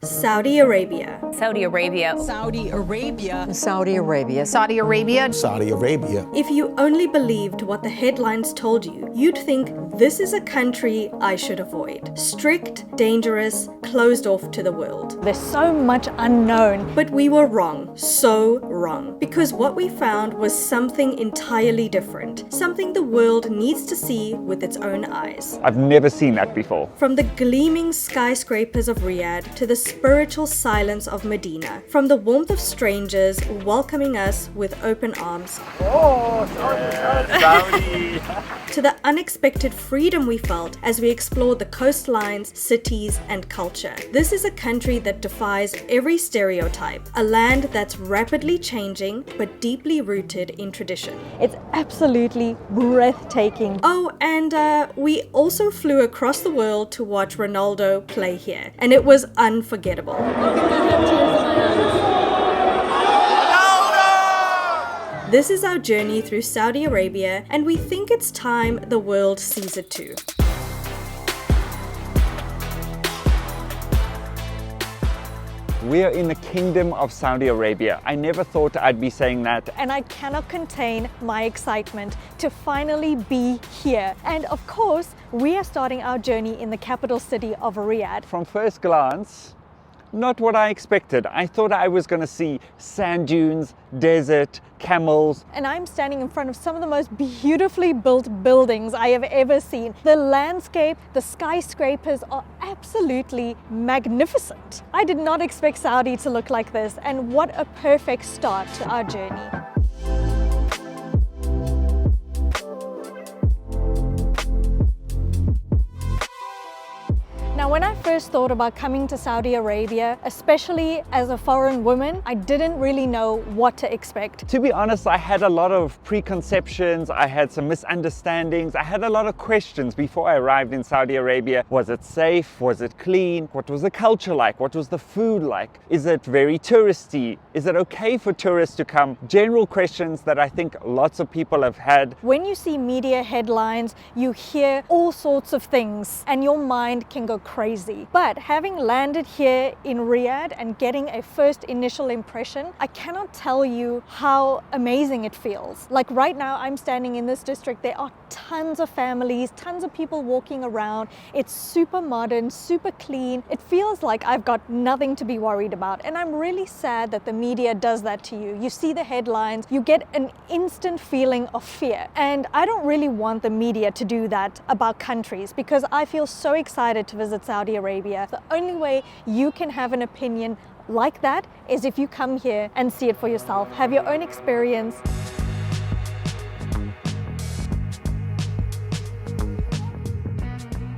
Saudi Arabia. Saudi Arabia. Saudi Arabia. Saudi Arabia. Saudi Arabia. Saudi Arabia. If you only believed what the headlines told you, you'd think this is a country I should avoid. Strict, dangerous, closed off to the world. There's so much unknown. But we were wrong, so wrong. Because what we found was something entirely different. Something the world needs to see with its own eyes. I've never seen that before. From the gleaming skyscrapers of Riyadh to the spiritual silence of Medina. From the warmth of strangers welcoming us with open arms. Saudi! To the unexpected freedom we felt as we explored the coastlines, cities, and culture. This is a country that defies every stereotype, a land that's rapidly changing but deeply rooted in tradition. It's absolutely breathtaking. Oh, and we also flew across the world to watch Ronaldo play here, and it was unforgettable. This is our journey through Saudi Arabia, and we think it's time the world sees it too. We are in the Kingdom of Saudi Arabia. I never thought I'd be saying that. And I cannot contain my excitement to finally be here. And of course, we are starting our journey in the capital city of Riyadh. From first glance, not what I expected. I thought I was going to see sand dunes, desert, camels. And I'm standing in front of some of the most beautifully built buildings I have ever seen. The landscape, the skyscrapers are absolutely magnificent. I did not expect Saudi to look like this, and what a perfect start to our journey. Now, when I first thought about coming to Saudi Arabia, especially as a foreign woman, I didn't really know what to expect. To be honest, I had a lot of preconceptions, I had some misunderstandings, I had a lot of questions before I arrived in Saudi Arabia. Was it safe? Was it clean? What was the culture like? What was the food like? Is it very touristy? Is it okay for tourists to come? General questions that I think lots of people have had. When you see media headlines, you hear all sorts of things and your mind can go crazy. But having landed here in Riyadh and getting a first initial impression, I cannot tell you how amazing it feels. Like right now, I'm standing in this district. There are tons of families, tons of people walking around. It's super modern, super clean. It feels like I've got nothing to be worried about. And I'm really sad that the media does that to you. You see the headlines, you get an instant feeling of fear. And I don't really want the media to do that about countries because I feel so excited to visit Saudi Arabia. The only way you can have an opinion like that is if you come here and see it for yourself, have your own experience.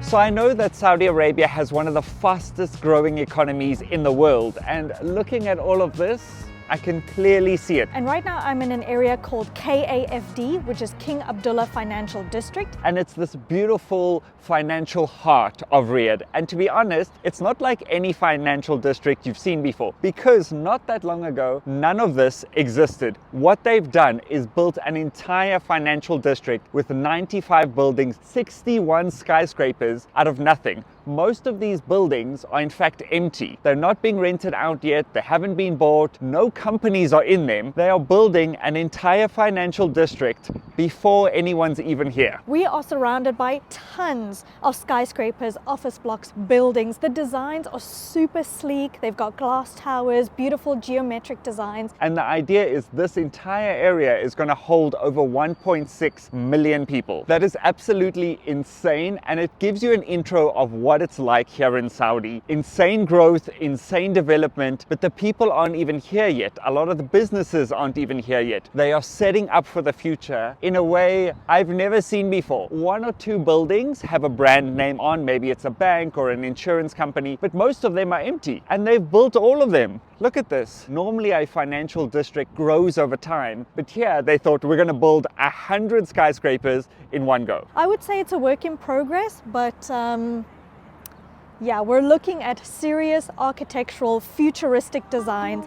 So I know that Saudi Arabia has one of the fastest growing economies in the world, and looking at all of this, I can clearly see it. And right now I'm in an area called KAFD, which is King Abdullah Financial District. And it's this beautiful financial heart of Riyadh. And to be honest, it's not like any financial district you've seen before, because not that long ago, none of this existed. What they've done is built an entire financial district with 95 buildings, 61 skyscrapers out of nothing. Most of these buildings are in fact empty. They're not being rented out yet. They haven't been bought. No companies are in them. They are building an entire financial district before anyone's even here. We are surrounded by tons of skyscrapers, office blocks, buildings. The designs are super sleek. They've got glass towers, beautiful geometric designs. And the idea is this entire area is going to hold over 1.6 million people. That is absolutely insane, and it gives you an intro of what it's like here in Saudi. Insane growth, insane development, but the people aren't even here yet. A lot of the businesses aren't even here yet. They are setting up for the future in a way I've never seen before. One or two buildings have a brand name on, maybe it's a bank or an insurance company, but most of them are empty, and they've built all of them. Look at this. Normally a financial district grows over time, but here they thought we're going to build 100 skyscrapers in one go. I would say it's a work in progress, but yeah, we're looking at serious architectural, futuristic designs.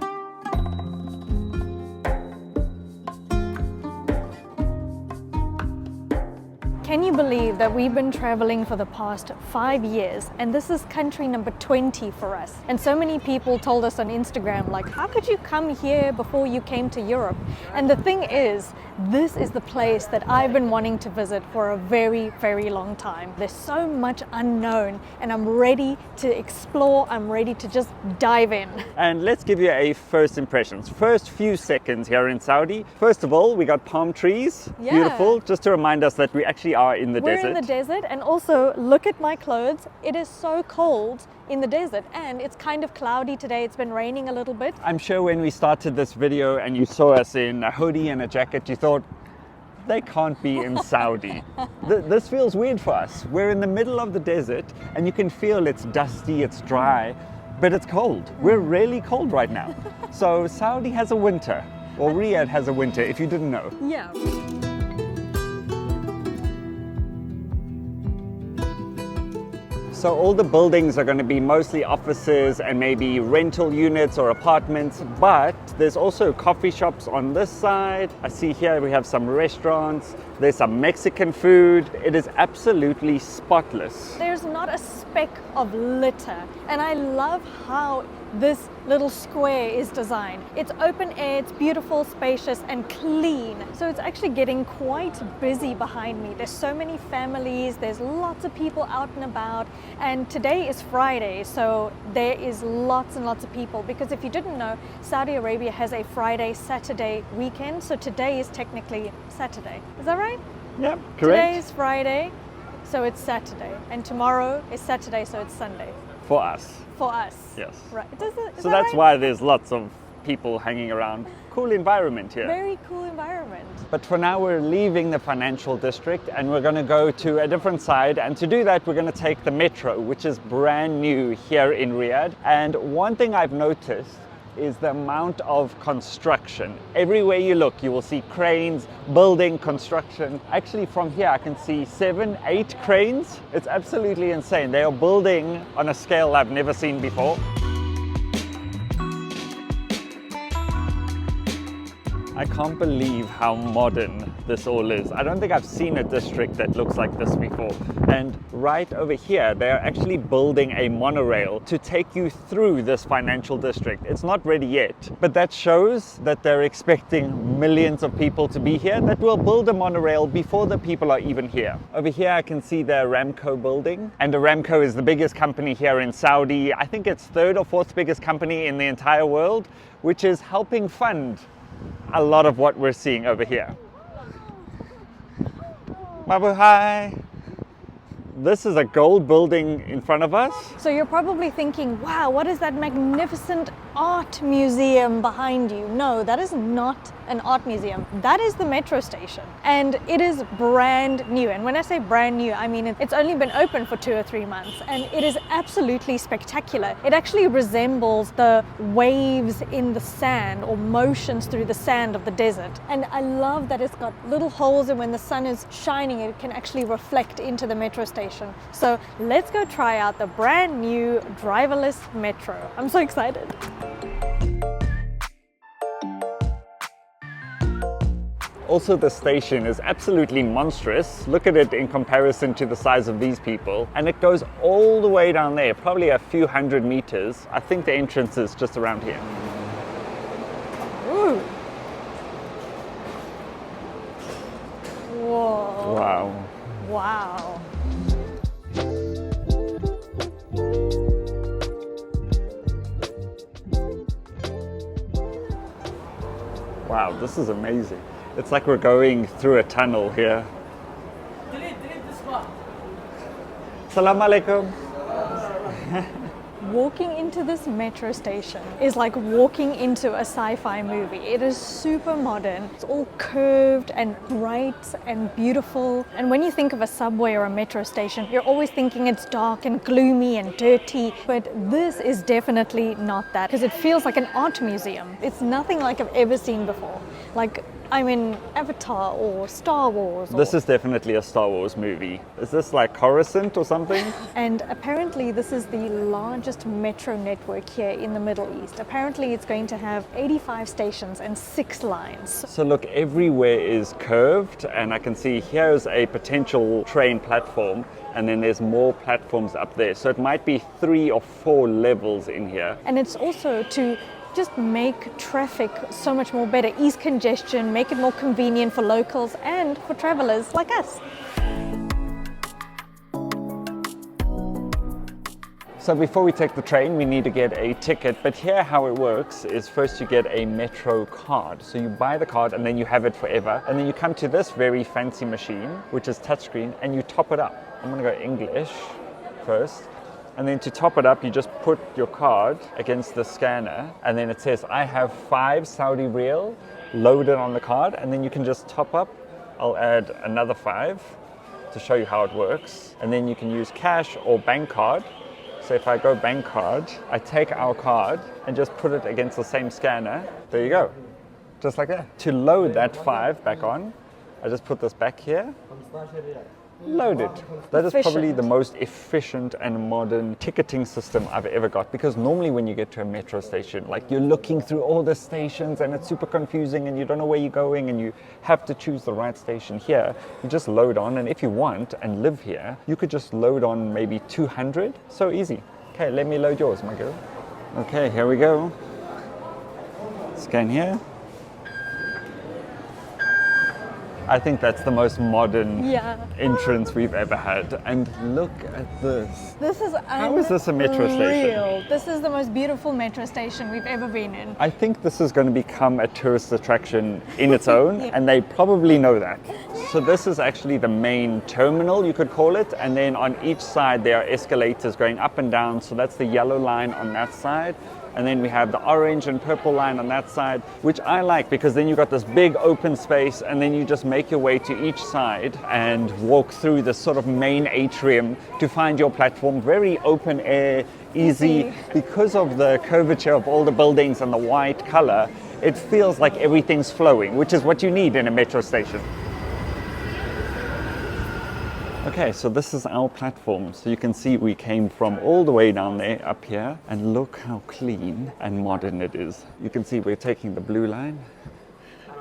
Can you believe that we've been traveling for the past 5 years and this is country number 20 for us? And so many people told us on Instagram, like, how could you come here before you came to Europe? And the thing is, this is the place that I've been wanting to visit for a very, very long time. There's so much unknown and I'm ready to explore. I'm ready to just dive in. And let's give you a first impressions. First few seconds here in Saudi. First of all, we got palm trees. Yeah. Beautiful. Just to remind us that we actually are in the We're desert. in the desert, and also look at my clothes. It is so cold in the desert and it's kind of cloudy today. It's been raining a little bit. I'm sure when we started this video and you saw us in a hoodie and a jacket, you thought, they can't be in Saudi. This feels weird for us. We're in the middle of the desert and you can feel it's dusty, it's dry, but it's cold. We're really cold right now. So Saudi has a winter, or Riyadh has a winter, if you didn't know. Yeah. So all the buildings are going to be mostly offices and maybe rental units or apartments, but there's also coffee shops on this side. I see here we have some restaurants. There's some Mexican food. It is absolutely spotless. There's not a speck of litter, and I love how this little square is designed. It's open air, it's beautiful, spacious and clean. So it's actually getting quite busy behind me. There's so many families, there's lots of people out and about, and today is Friday, so there is lots and lots of people, because if you didn't know, Saudi Arabia has a Friday-Saturday weekend, so today is technically Saturday. Is that right? Yeah, correct. Today is Friday, so it's Saturday, and tomorrow is Saturday, so it's Sunday. For us. For us. Yes. Right. So that's why there's lots of people hanging around. Cool environment here. Very cool environment. But for now we're leaving the financial district and we're going to go to a different side, and to do that we're going to take the metro, which is brand new here in Riyadh. And one thing I've noticed is the amount of construction. Everywhere you look, you will see cranes, building, construction. Actually, from here, I can see 7, 8 cranes. It's absolutely insane. They are building on a scale I've never seen before. I can't believe how modern this all is. I don't think I've seen a district that looks like this before. And right over here, they're actually building a monorail to take you through this financial district. It's not ready yet, but that shows that they're expecting millions of people to be here, that will build a monorail before the people are even here. Over here, I can see the Aramco building. And Aramco is the biggest company here in Saudi. I think it's 3rd or 4th biggest company in the entire world, which is helping fund a lot of what we're seeing over here. Mabuhay! This is a gold building in front of us. So you're probably thinking, wow, what is that magnificent art museum behind you? No, that is not an art museum. That is the metro station. And it is brand new. And when I say brand new, I mean it's only been open for 2 or 3 months. And it is absolutely spectacular. It actually resembles the waves in the sand, or motions through the sand of the desert. And I love that it's got little holes, and when the sun is shining, it can actually reflect into the metro station. So let's go try out the brand new driverless metro. I'm so excited. Also, the station is absolutely monstrous. Look at it in comparison to the size of these people. And it goes all the way down there, probably a few hundred meters. I think the entrance is just around here. Ooh. Whoa. Wow. Wow. Wow, this is amazing. It's like we're going through a tunnel here. Assalamu alaikum. Walking into this metro station is like walking into a sci-fi movie. It is super modern. It's all curved and bright and beautiful. And when you think of a subway or a metro station, you're always thinking it's dark and gloomy and dirty. But this is definitely not that, because it feels like an art museum. It's nothing like I've ever seen before. Like, I'm in Avatar or Star Wars. This is definitely a Star Wars movie. Is this like Coruscant or something? And apparently this is the largest metro network here in the Middle East. Apparently it's going to have 85 stations and 6 lines. So look, everywhere is curved, and I can see here's a potential train platform, and then there's more platforms up there. So it might be 3 or 4 levels in here. And it's also to just make traffic so much more better, ease congestion, make it more convenient for locals and for travelers like us. So before we take the train, we need to get a ticket. But here how it works is first you get a metro card. So you buy the card and then you have it forever. And then you come to this very fancy machine, which is touchscreen, and you top it up. I'm gonna go English first. And then to top it up, you just put your card against the scanner, and then it says, I have 5 Saudi Riyal loaded on the card, and then you can just top up. I'll add another 5 to show you how it works. And then you can use cash or bank card. So if I go bank card, I take our card and just put it against the same scanner. There you go, just like that. To load that 5 back on, I just put this back here. Loaded. That is probably the most efficient and modern ticketing system I've ever got, because normally when you get to a metro station, like you're looking through all the stations and it's super confusing and you don't know where you're going and you have to choose the right station. Here, you just load on, and if you want and live here, you could just load on maybe 200. So easy. Okay, let me load yours, my girl. Okay, here we go. Scan here. I think that's the most modern entrance we've ever had. And look at this. This is How is this a metro station? unreal. This is the most beautiful metro station we've ever been in. I think this is going to become a tourist attraction in its own, and they probably know that. So this is actually the main terminal, you could call it, and then on each side there are escalators going up and down. So that's the yellow line on that side. And then we have the orange and purple line on that side, which I like because then you've got this big open space, and then you just make your way to each side and walk through this sort of main atrium to find your platform. Very open air, easy. Because of the curvature of all the buildings and the white color, it feels like everything's flowing, which is what you need in a metro station. Okay, so this is our platform. So you can see we came from all the way down there up here, and look how clean and modern it is. You can see we're taking the blue line.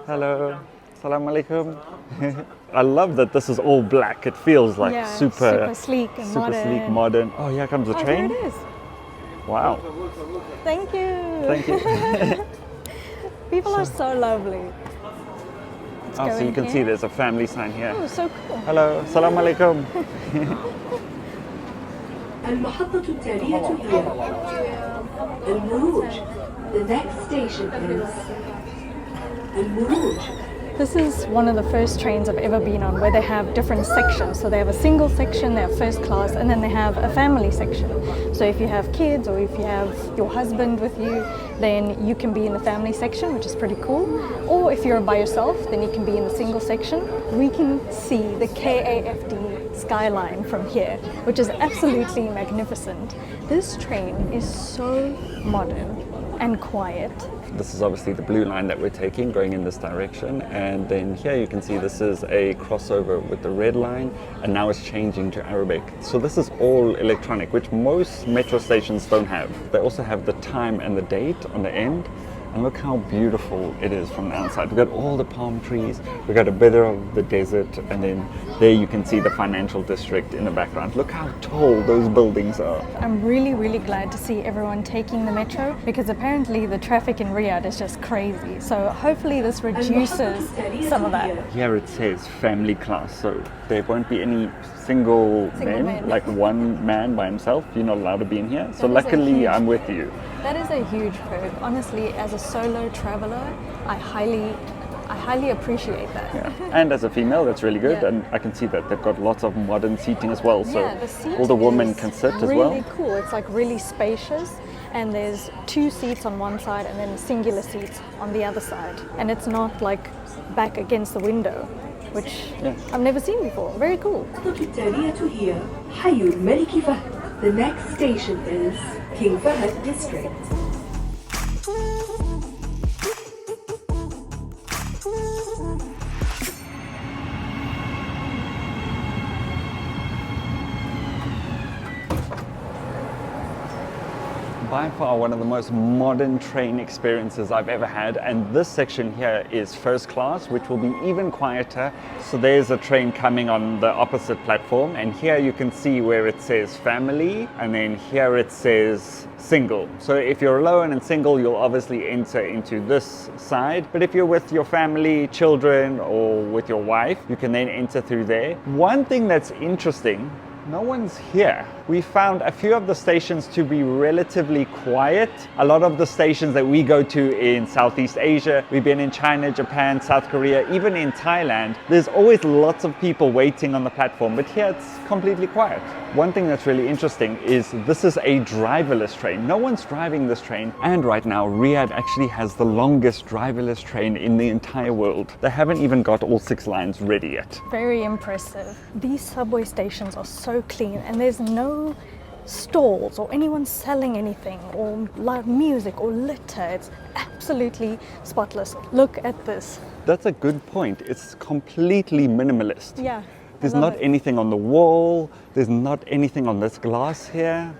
Hello, Assalamu alaikum. I love that this is all black. It feels like super sleek and modern. Oh, here comes the train. There it is. Wow. Thank you. Thank you. People are so lovely. Oh, so you can see there's a family sign here. Oh, so cool. Hello, Assalamu alaikum. المحطة التالية هي المروج. The next station is المروج. This is one of the first trains I've ever been on where they have different sections. So they have a single section, they have first class, and then they have a family section. So if you have kids or if you have your husband with you, then you can be in the family section, which is pretty cool. Or if you're by yourself, then you can be in the single section. We can see the KAFD skyline from here, which is absolutely magnificent. This train is so modern and quiet. This is obviously the blue line that we're taking, going in this direction, and then here you can see this is a crossover with the red line, and now it's changing to Arabic. So this is all electronic, which most metro stations don't have. They also have the time and the date on the end, and look how beautiful it is from the outside. We've got all the palm trees, we've got a bit of the desert, and then there you can see the financial district in the background. Look how tall those buildings are. I'm really, really glad to see everyone taking the metro, because apparently the traffic in Riyadh is just crazy. So hopefully this reduces some of that. Here it says family class, so there won't be any single men, like one man by himself. You're not allowed to be in here. So luckily I'm with you. That is a huge perk. Honestly, as a solo traveler, I highly appreciate that. Yeah. And as a female, that's really good. And I can see that they've got lots of modern seating as well. So all the women can sit as well. Really cool. It's like really spacious. And there's 2 seats on one side and then singular seats on the other side. And it's not like back against the window, which I've never seen before. Very cool. The next station is King Fahd District. by far one of the most modern train experiences I've ever had, and this section here is first class, which will be even quieter. So there's a train coming on the opposite platform, and here you can see where it says family, and then here it says single. So if you're alone and single, you'll obviously enter into this side, but if you're with your family, children, or with your wife, you can then enter through there. One thing that's interesting, no one's here. We found a few of the stations to be relatively quiet. A lot of the stations that we go to in Southeast Asia, we've been in China, Japan, South Korea, even in Thailand, there's always lots of people waiting on the platform, but here it's completely quiet. One thing that's really interesting is this is a driverless train. No one's driving this train, and right now Riyadh actually has the longest driverless train in the entire world. They haven't even got all 6 lines ready yet. Very impressive. These subway stations are so clean, and there's no stalls or anyone selling anything or loud music or litter. It's absolutely spotless. Look at this. That's a good point. It's completely minimalist. Yeah. There's not anything on the wall. There's not anything on this glass here.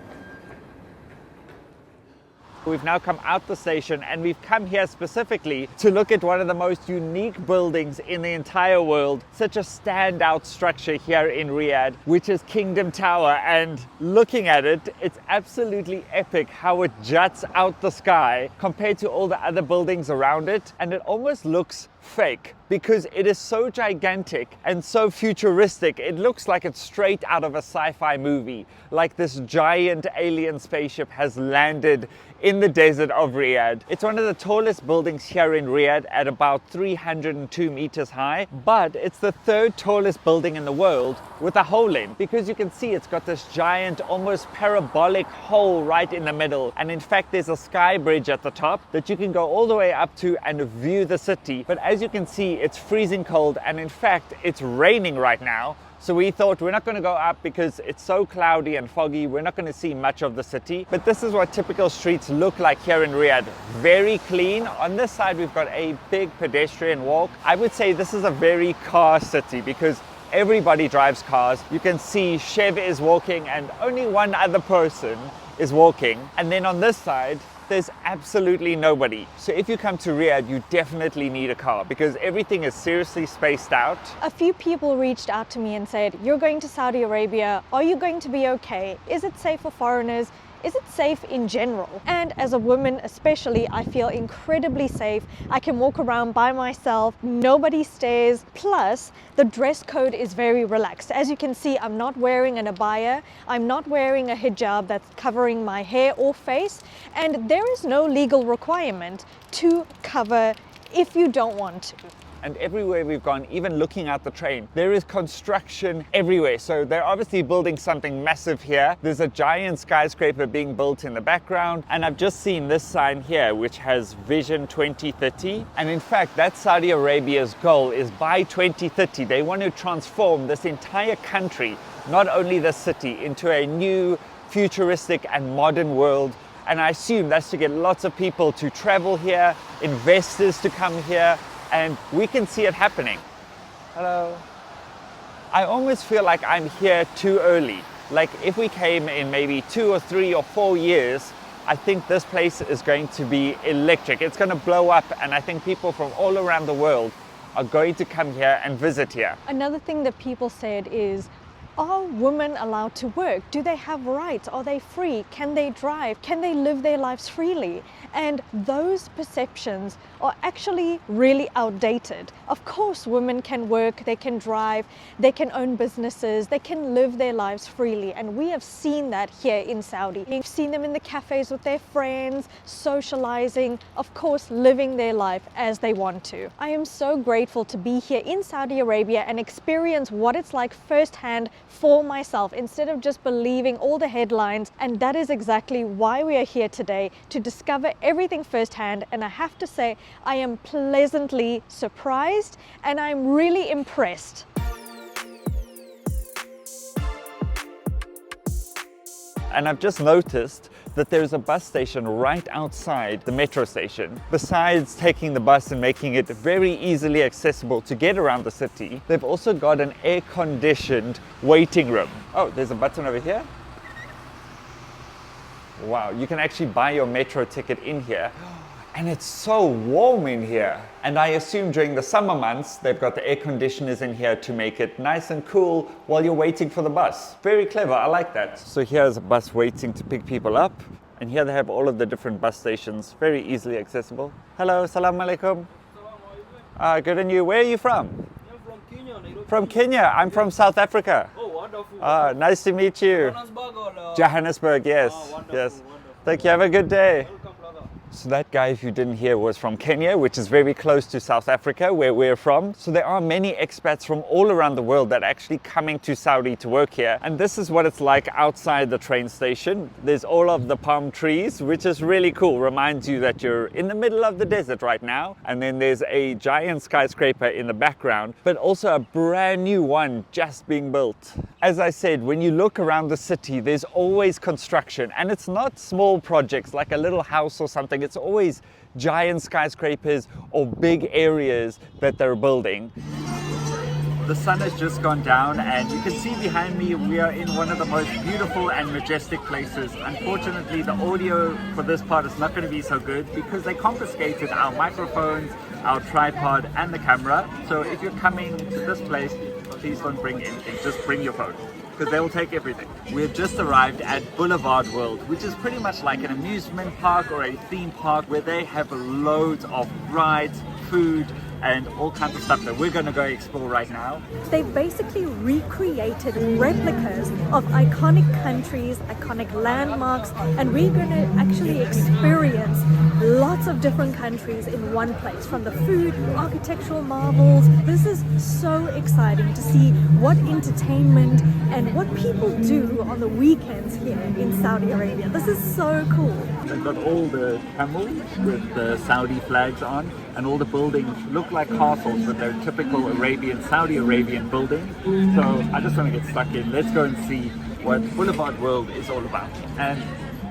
We've now come out the station, and we've come here specifically to look at one of the most unique buildings in the entire world. Such a standout structure here in Riyadh, which is Kingdom Tower. And looking at it, it's absolutely epic how it juts out the sky compared to all the other buildings around it. And it almost looks fake because it is so gigantic and so futuristic. It looks like it's straight out of a sci-fi movie, like this giant alien spaceship has landed in the desert of Riyadh. It's one of the tallest buildings here in Riyadh at about 302 meters high, but it's the 3rd tallest building in the world with a hole in, because you can see it's got this giant, almost parabolic hole right in the middle. And in fact, there's a sky bridge at the top that you can go all the way up to and view the city. But as you can see, it's freezing cold, and in fact, it's raining right now. So we thought we're not going to go up because it's so cloudy and foggy, we're not going to see much of the city. But this is what typical streets look like here in Riyadh. Very clean. On this side, we've got a big pedestrian walk. I would say this is a very car city because everybody drives cars. You can see Chev is walking and only one other person is walking. And then on this side, there's absolutely nobody. So if you come to Riyadh, you definitely need a car because everything is seriously spaced out. A few people reached out to me and said, "You're going to Saudi Arabia. Are you going to be okay? Is it safe for foreigners? Is it safe in general?" And as a woman especially, I feel incredibly safe. I can walk around by myself, nobody stares. Plus, the dress code is very relaxed. As you can see, I'm not wearing an abaya, I'm not wearing a hijab that's covering my hair or face, and there is no legal requirement to cover if you don't want to. And everywhere we've gone, even looking at the train, there is construction everywhere. So they're obviously building something massive here. There's a giant skyscraper being built in the background. And I've just seen this sign here, which has Vision 2030. And in fact, that's Saudi Arabia's goal, is by 2030, they want to transform this entire country, not only the city, into a new futuristic and modern world. And I assume that's to get lots of people to travel here, investors to come here, and we can see it happening. Hello. I almost feel like I'm here too early. Like if we came in maybe 2 or 3 or 4 years, I think this place is going to be electric. It's going to blow up, and I think people from all around the world are going to come here and visit here. Another thing that people said is, are women allowed to work? Do they have rights? Are they free? Can they drive? Can they live their lives freely? And those perceptions are actually really outdated. Of course, women can work, they can drive, they can own businesses, they can live their lives freely. And we have seen that here in Saudi. We've seen them in the cafes with their friends, socializing, of course, living their life as they want to. I am so grateful to be here in Saudi Arabia and experience what it's like firsthand for myself instead of just believing all the headlines. And that is exactly why we are here today, to discover everything firsthand. And I have to say, I am pleasantly surprised and I'm really impressed. And I've just noticed that there's a bus station right outside the metro station. Besides taking the bus and making it very easily accessible to get around the city, they've also got an air-conditioned waiting room. Oh, there's a button over here. Wow, you can actually buy your metro ticket in here. And it's so warm in here. And I assume during the summer months, they've got the air conditioners in here to make it nice and cool while you're waiting for the bus. Very clever, I like that. So here's a bus waiting to pick people up. And here they have all of the different bus stations, very easily accessible. Hello, salam alaikum. Good, and you? Where are you from? I'm from Kenya, Nairobi. From Kenya. I'm from South Africa. Oh, wonderful. Nice to meet you. Johannesburg or, Johannesburg, yes. wonderful, Yes. wonderful. Thank you. Have a good day. Welcome, brother. So that guy, if you didn't hear, was from Kenya, which is very close to South Africa, where we're from. So there are many expats from all around the world that are actually coming to Saudi to work here. And this is what it's like outside the train station. There's all of the palm trees, which is really cool. Reminds you that you're in the middle of the desert right now. And then there's a giant skyscraper in the background, but also a brand new one just being built. As I said, when you look around the city, there's always construction, and it's not small projects like a little house or something. It's always giant skyscrapers or big areas that they're building. The sun has just gone down, and you can see behind me we are in one of the most beautiful and majestic places. Unfortunately, the audio for this part is not going to be so good because they confiscated our microphones, our tripod and the camera. So if you're coming to this place, please don't bring anything, just bring your phone, because they will take everything. We've just arrived at Boulevard World, which is pretty much like an amusement park or a theme park where they have loads of rides, food, and all kinds of stuff that we're going to go explore right now. They basically recreated replicas of iconic countries, iconic landmarks, and we're going to actually experience lots of different countries in one place, from the food, architectural marvels. This is so exciting to see what entertainment and what people do on the weekends here in Saudi Arabia. This is so cool. They've got all the camels with the Saudi flags on, and all the buildings look like castles, but they're typical Arabian, Saudi Arabian buildings. So I just want to get stuck in. Let's go and see what Boulevard World is all about. And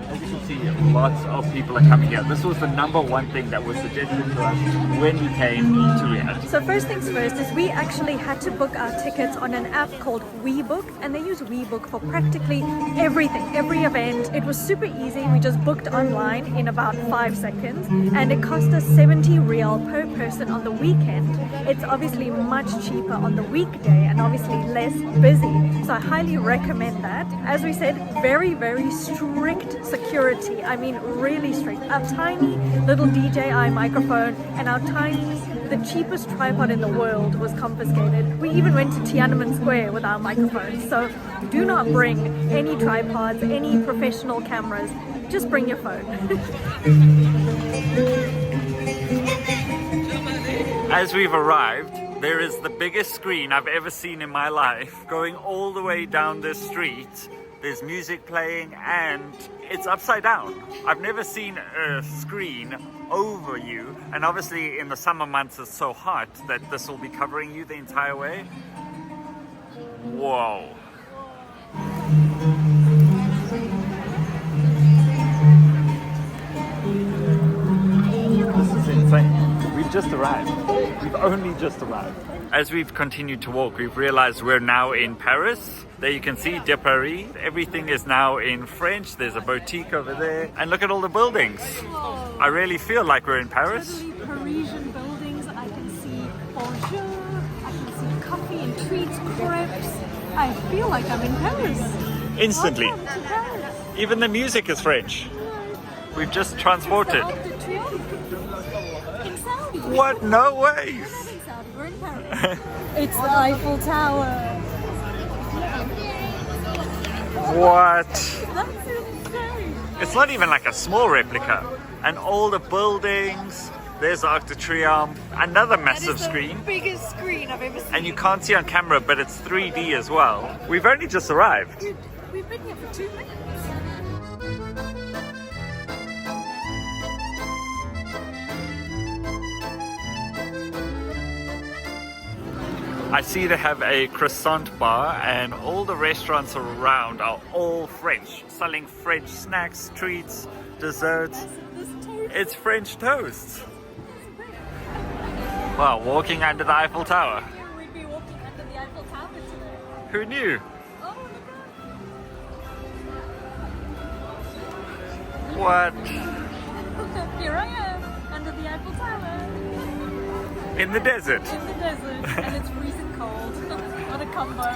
as you can see, lots of people are coming here. This was the #1 thing that was suggested to us when we came to Riyadh. So first things first is we actually had to book our tickets on an app called WeBook, and they use WeBook for practically everything, every event. It was super easy. We just booked online in about 5 seconds, and it cost us 70 riyal per person on the weekend. It's obviously much cheaper on the weekday and obviously less busy. So I highly recommend that. As we said, very, very strict security. I mean, really strict. Our tiny little DJI microphone and the cheapest tripod in the world was confiscated. We even went to Tiananmen Square with our microphones. So do not bring any tripods, any professional cameras. Just bring your phone. As we've arrived, there is the biggest screen I've ever seen in my life going all the way down this street. There's music playing and it's upside down. I've never seen a screen over you, and obviously in the summer months it's so hot that this will be covering you the entire way. Whoa. This is insane. We've just arrived. We've only just arrived. As we've continued to walk, we've realized we're now in Paris. There you can see De Paris. Everything is now in French. There's a boutique over there. And look at all the buildings. I really feel like we're in Paris. Totally Parisian buildings. I can see bonjour. I can see coffee and treats, crepes. I feel like I'm in Paris. Instantly. Welcome to Paris. Even the music is French. We've just transported. In Saudi. What? No way. We're in Paris. It's the Eiffel Tower. What? That's insane. It's not even like a small replica. And all the buildings. There's the Arc de Triomphe. Another massive screen. Biggest screen I've ever seen. And you can't see on camera, but it's 3D as well. We've only just arrived. We've been here for 2 minutes. I see they have a croissant bar, and all the restaurants around are all French, selling French snacks, treats, desserts. It's French toast. Wow, walking under the Eiffel Tower. We'd be walking under the Eiffel Tower today. Who knew? Oh, What? Here I am, under the Eiffel Tower. In the desert. In the desert, and it's freezing cold. What a combo.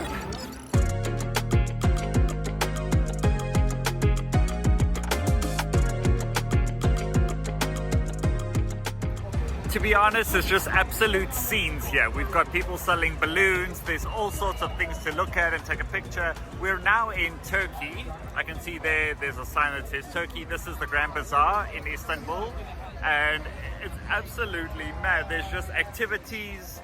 To be honest, it's just absolute scenes here. We've got people selling balloons. There's all sorts of things to look at and take a picture. We're now in Turkey. I can see there's a sign that says Turkey. This is the Grand Bazaar in Istanbul. And it's absolutely mad. There's just activities.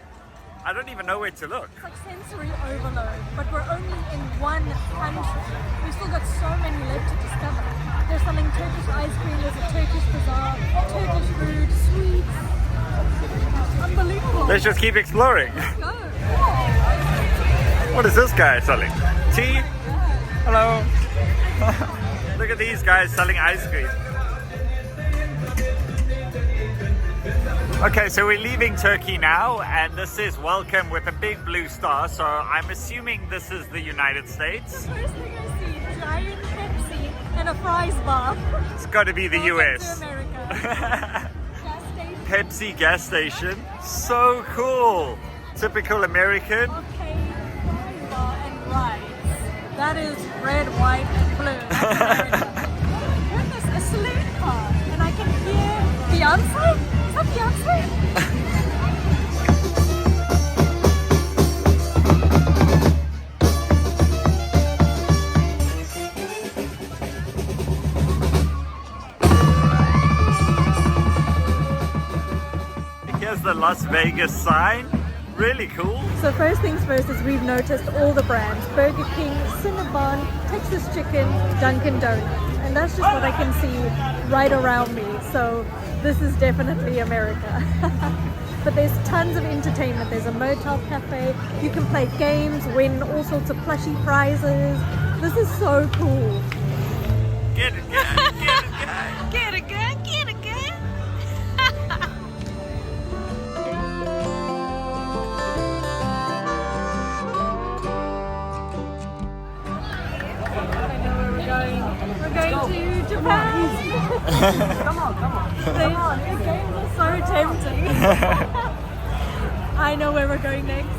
I don't even know where to look. It's like sensory overload, but we're only in one country. We've still got so many left to discover. They're selling Turkish ice cream, there's a Turkish bazaar, Turkish food, sweets. Unbelievable. Let's just keep exploring. Let's go. What is this guy selling? Tea? Hello. Look at these guys selling ice cream. Okay, so we're leaving Turkey now, and this is welcome with a big blue star, so I'm assuming this is the United States. The first thing I see, giant Pepsi and a fries bar. It's got to be the Welcome US. to America. Gas station. Pepsi gas station. So cool. Typical American. Okay, fries bar and rides. That is red, white, and blue. That's America. Goodness, a saloon car. And I can hear Beyonce. Is that Beyonce? Here's the Las Vegas sign. Really cool. So first things first is we've noticed all the brands. Burger King, Cinnabon, Texas Chicken, Dunkin' Donuts. And that's just what I can see right around me. So this is definitely America. But there's tons of entertainment. There's a motel cafe. You can play games, win all sorts of plushy prizes. This is so cool. Get it, guys. Get it, guys. Get it, girl. Get it, girl. We're going to Japan. Come on. The games are so tempting. I know where we're going next.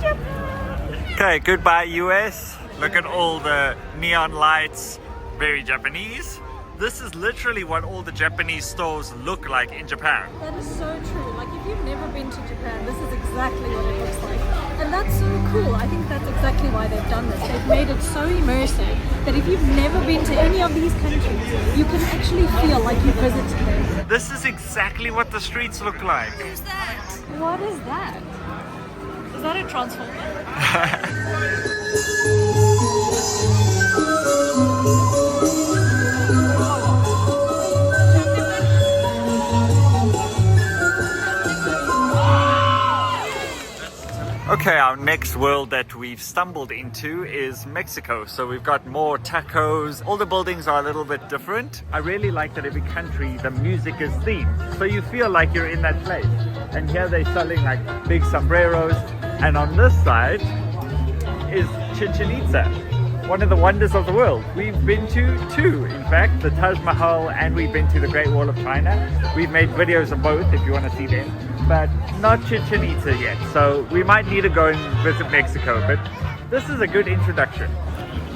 Japan. Okay, goodbye US. Look at all the neon lights. Very Japanese. This is literally what all the Japanese stores look like in Japan. That is so true. Like if you've never been to Japan, this is exactly what it looks like. And that's so cool. I think that's exactly why they've done this. They've made it so immersive that if you've never been to any of these countries, you can actually feel like you visited them. This is exactly what the streets look like. Who's that? What is that? Is that a transformer? Okay, our next world that we've stumbled into is Mexico. So we've got more tacos. All the buildings are a little bit different. I really like that every country, the music is themed. So you feel like you're in that place. And here they're selling like big sombreros. And on this side is Chichen Itza, one of the wonders of the world. We've been to two, in fact, the Taj Mahal, and we've been to the Great Wall of China. We've made videos of both if you want to see them, but not Chichen Itza yet. So we might need to go and visit Mexico, but this is a good introduction.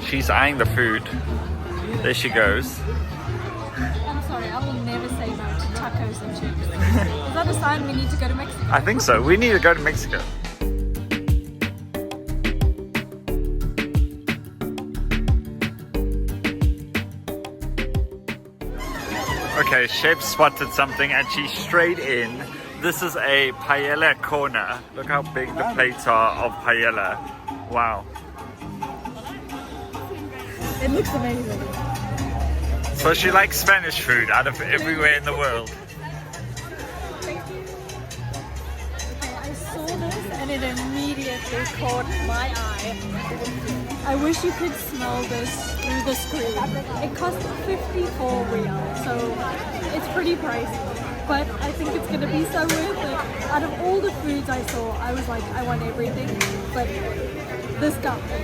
She's eyeing the food. There she goes. I'm sorry, I will never say no to tacos and chips. Is that a sign we need to go to Mexico? I think so. We need to go to Mexico. Okay, Chef spotted something and she strayed in. This is a paella corner. Look how big the plates are of paella. Wow. It looks amazing. So she likes Spanish food out of everywhere in the world. Thank you. Okay, I saw this and it immediately caught my eye. I wish you could smell this through the screen. It cost 54 riyal, so it's pretty pricey. But I think it's going to be so worth it. Out of all the foods I saw, I was like, I want everything. But this got me.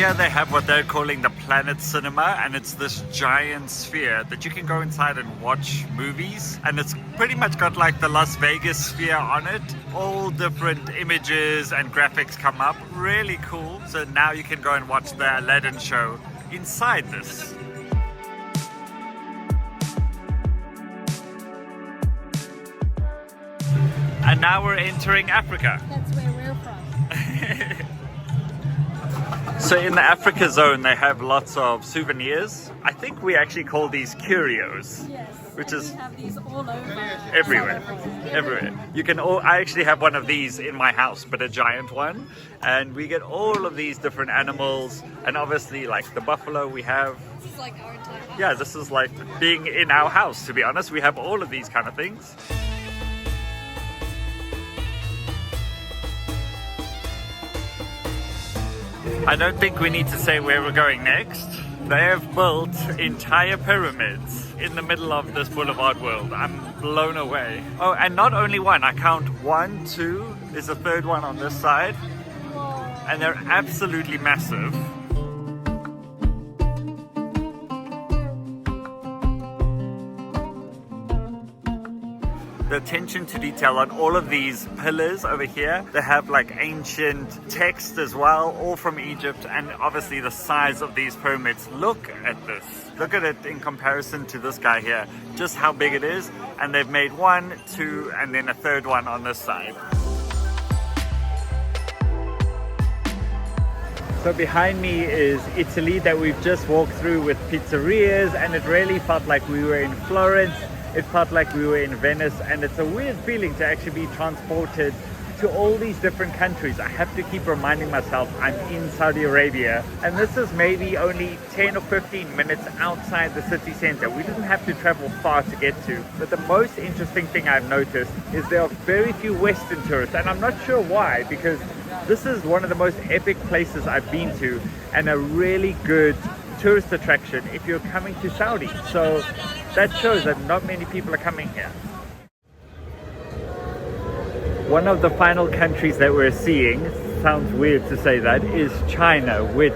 Here they have what they're calling the Planet Cinema, and it's this giant sphere that you can go inside and watch movies, and it's pretty much got like the Las Vegas sphere on it. All different images and graphics come up, really cool. So now you can go and watch the Aladdin show inside this. And now we're entering Africa. That's where we're from. So in the Africa zone, they have lots of souvenirs. I think we actually call these curios. Yes. Which is we have these all over. everywhere. Everywhere. You can I actually have one of these in my house, but a giant one. And we get all of these different animals. And obviously like the buffalo we have. This is like our entire house. Yeah, this is like being in our house, to be honest. We have all of these kind of things. I don't think we need to say where we're going next. They have built entire pyramids in the middle of this boulevard world. I'm blown away. Oh, and not only one, I count 1, 2, there's a third one on this side. And they're absolutely massive. The attention to detail on all of these pillars over here. They have like ancient text as well, all from Egypt, and obviously the size of these pyramids. Look at this. Look at it in comparison to this guy here, just how big it is. And they've made 1, 2, and then a third one on this side. So behind me is Italy that we've just walked through with pizzerias, and it really felt like we were in Florence. It felt like we were in Venice, and it's a weird feeling to actually be transported to all these different countries. I have to keep reminding myself I'm in Saudi Arabia, and this is maybe only 10 or 15 minutes outside the city center. We didn't have to travel far to get to. But the most interesting thing I've noticed is there are very few Western tourists, and I'm not sure why, because this is one of the most epic places I've been to, and a really good tourist attraction if you're coming to Saudi. So that shows that not many people are coming here. One of the final countries that we're seeing, sounds weird to say that, is China, which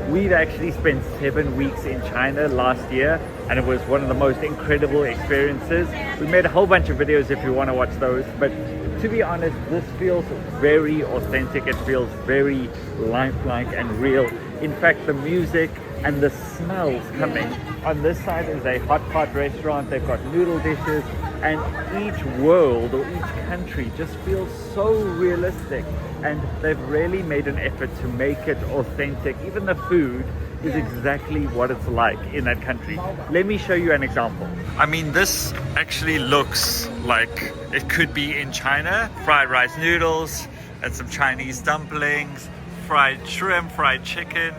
we'd actually spent 7 weeks in China last year, and it was one of the most incredible experiences. We made a whole bunch of videos if you want to watch those, but to be honest, this feels very authentic. It feels very lifelike and real. In fact, the music and the smells coming. On this side is a hot pot restaurant. They've got noodle dishes, and each world or each country just feels so realistic, and they've really made an effort to make it authentic. Even the food is exactly what it's like in that country. Let me show you an example. I mean, this actually looks like it could be in China. Fried rice noodles and some Chinese dumplings, fried shrimp, fried chicken.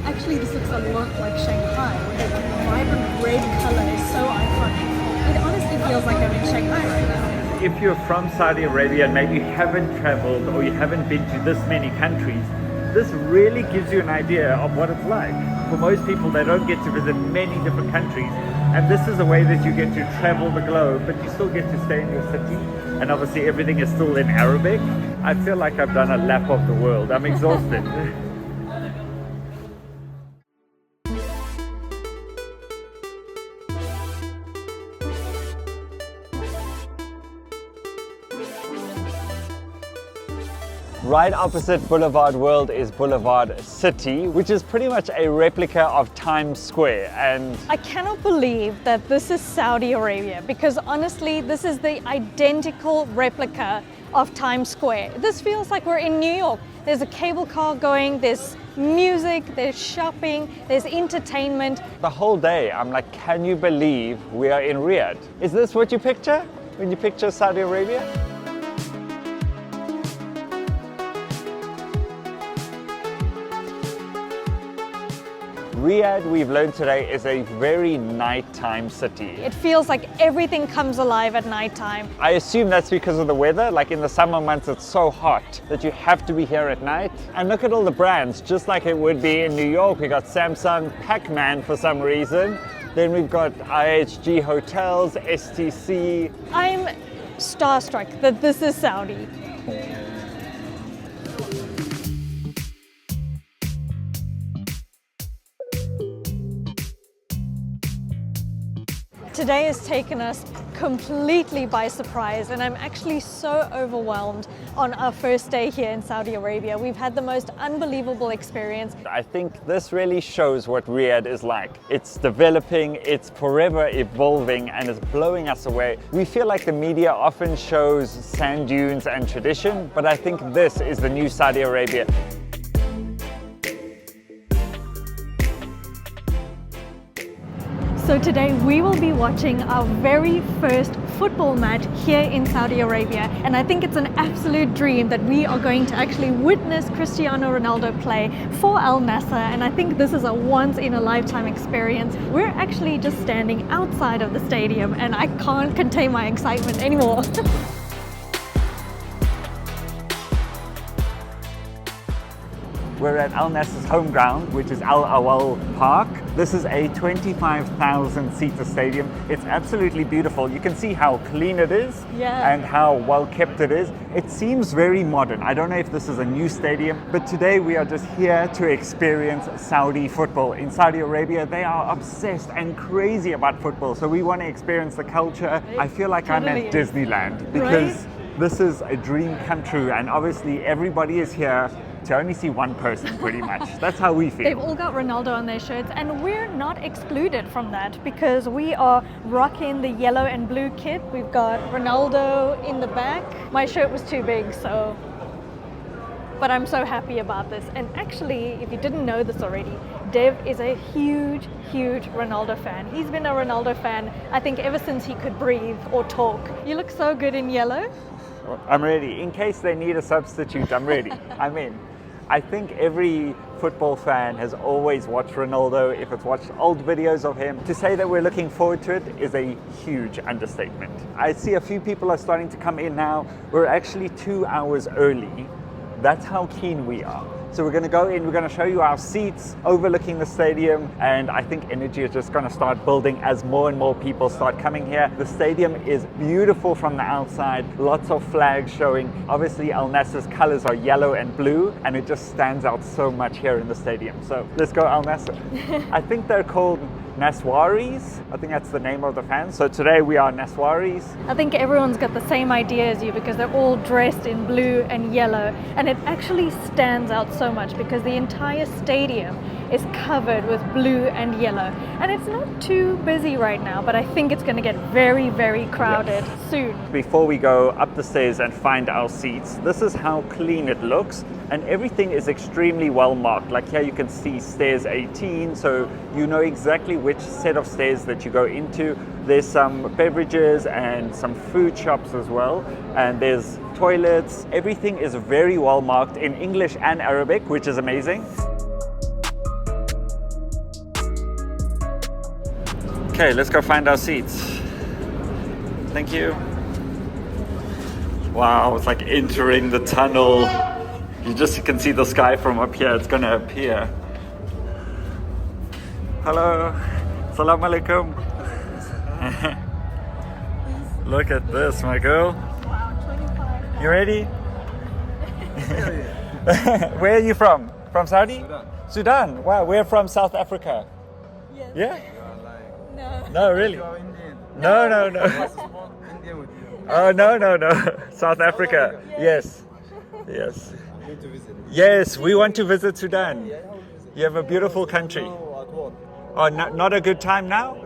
Actually, this looks a lot like Shanghai, where the vibrant red color is so iconic. It honestly feels like I'm in Shanghai right now. If you're from Saudi Arabia and maybe you haven't traveled or you haven't been to this many countries, this really gives you an idea of what it's like. For most people, they don't get to visit many different countries, and this is a way that you get to travel the globe, but you still get to stay in your city, and obviously everything is still in Arabic. I feel like I've done a lap of the world. I'm exhausted. Right opposite Boulevard World is Boulevard City, which is pretty much a replica of Times Square. And I cannot believe that this is Saudi Arabia, because honestly, this is the identical replica of Times Square. This feels like we're in New York. There's a cable car going, there's music, there's shopping, there's entertainment. the whole day, I'm like, can you believe we are in Riyadh? Is this what you picture when you picture Saudi Arabia? Riyadh, we've learned today, is a very nighttime city. It feels like everything comes alive at nighttime. I assume that's because of the weather. Like in the summer months, it's so hot that you have to be here at night. And look at all the brands, just like it would be in New York. We got Samsung, Pac-Man for some reason. Then we've got IHG Hotels, STC. I'm starstruck that this is Saudi. Today has taken us completely by surprise, and I'm actually so overwhelmed on our first day here in Saudi Arabia. We've had the most unbelievable experience. I think this really shows what Riyadh is like. It's developing, it's forever evolving, and it's blowing us away. We feel like the media often shows sand dunes and tradition, but I think this is the new Saudi Arabia. So today we will be watching our very first football match here in Saudi Arabia, and I think it's an absolute dream that we are going to actually witness Cristiano Ronaldo play for Al Nassr, and I think this is a once in a lifetime experience. We're actually just standing outside of the stadium and I can't contain my excitement anymore. We're at Al Nassr's home ground, which is Al Awal Park. This is a 25,000 seater stadium. It's absolutely beautiful. You can see how clean it is and how well kept it is. It seems very modern. I don't know if this is a new stadium, but today we are just here to experience Saudi football. In Saudi Arabia, they are obsessed and crazy about football. So we want to experience the culture. I feel like I'm at Disneyland because this is a dream come true, and obviously everybody is here to only see one person pretty much. That's how we feel. They've all got Ronaldo on their shirts, and we're not excluded from that because we are rocking the yellow and blue kit. We've got Ronaldo in the back. My shirt was too big, so... But I'm so happy about this. And actually, if you didn't know this already, Dev is a huge, huge Ronaldo fan. He's been a Ronaldo fan, I think, ever since he could breathe or talk. You look so good in yellow. I'm ready. In case they need a substitute, I'm ready. I'm in. I think every football fan has always watched Ronaldo, if it's watched old videos of him. To say that we're looking forward to it is a huge understatement. I see a few people are starting to come in now. We're actually 2 hours early. That's how keen we are. So we're going to go in, we're going to show you our seats overlooking the stadium, and I think energy is just going to start building as more and more people start coming here. The stadium is beautiful from the outside, lots of flags showing. Obviously Al Nassr's colors are yellow and blue, and it just stands out so much here in the stadium. So let's go Al Nassr. I think they're called Naswaris. I think that's the name of the fans. So today we are Naswaris. I think everyone's got the same idea as you because they're all dressed in blue and yellow, and it actually stands out so much because the entire stadium is covered with blue and yellow, and it's not too busy right now, but I think it's going to get very, very crowded soon. Before we go up the stairs and find our seats, this is how clean it looks, and everything is extremely well marked. Like here you can see stairs 18, so you know exactly which set of stairs that you go into. There's some beverages and some food shops as well, and there's toilets. Everything is very well marked in English and Arabic, which is amazing. Okay, let's go find our seats. Thank you. Wow, it's like entering the tunnel. You can see the sky from up here. It's gonna appear. Hello. Assalamu alaikum. Look at this, my girl. You ready? Where are you from? From Saudi? Sudan. Sudan. Wow, we're from South Africa. Yes. Yeah? No. No, really? You are Indian. No. Indian with you. Oh, no. South Africa. Yes. You need to visit. Yes, we want to visit Sudan. Yeah, I will visit. You have a beautiful country. No, at what? Oh, not a good time now?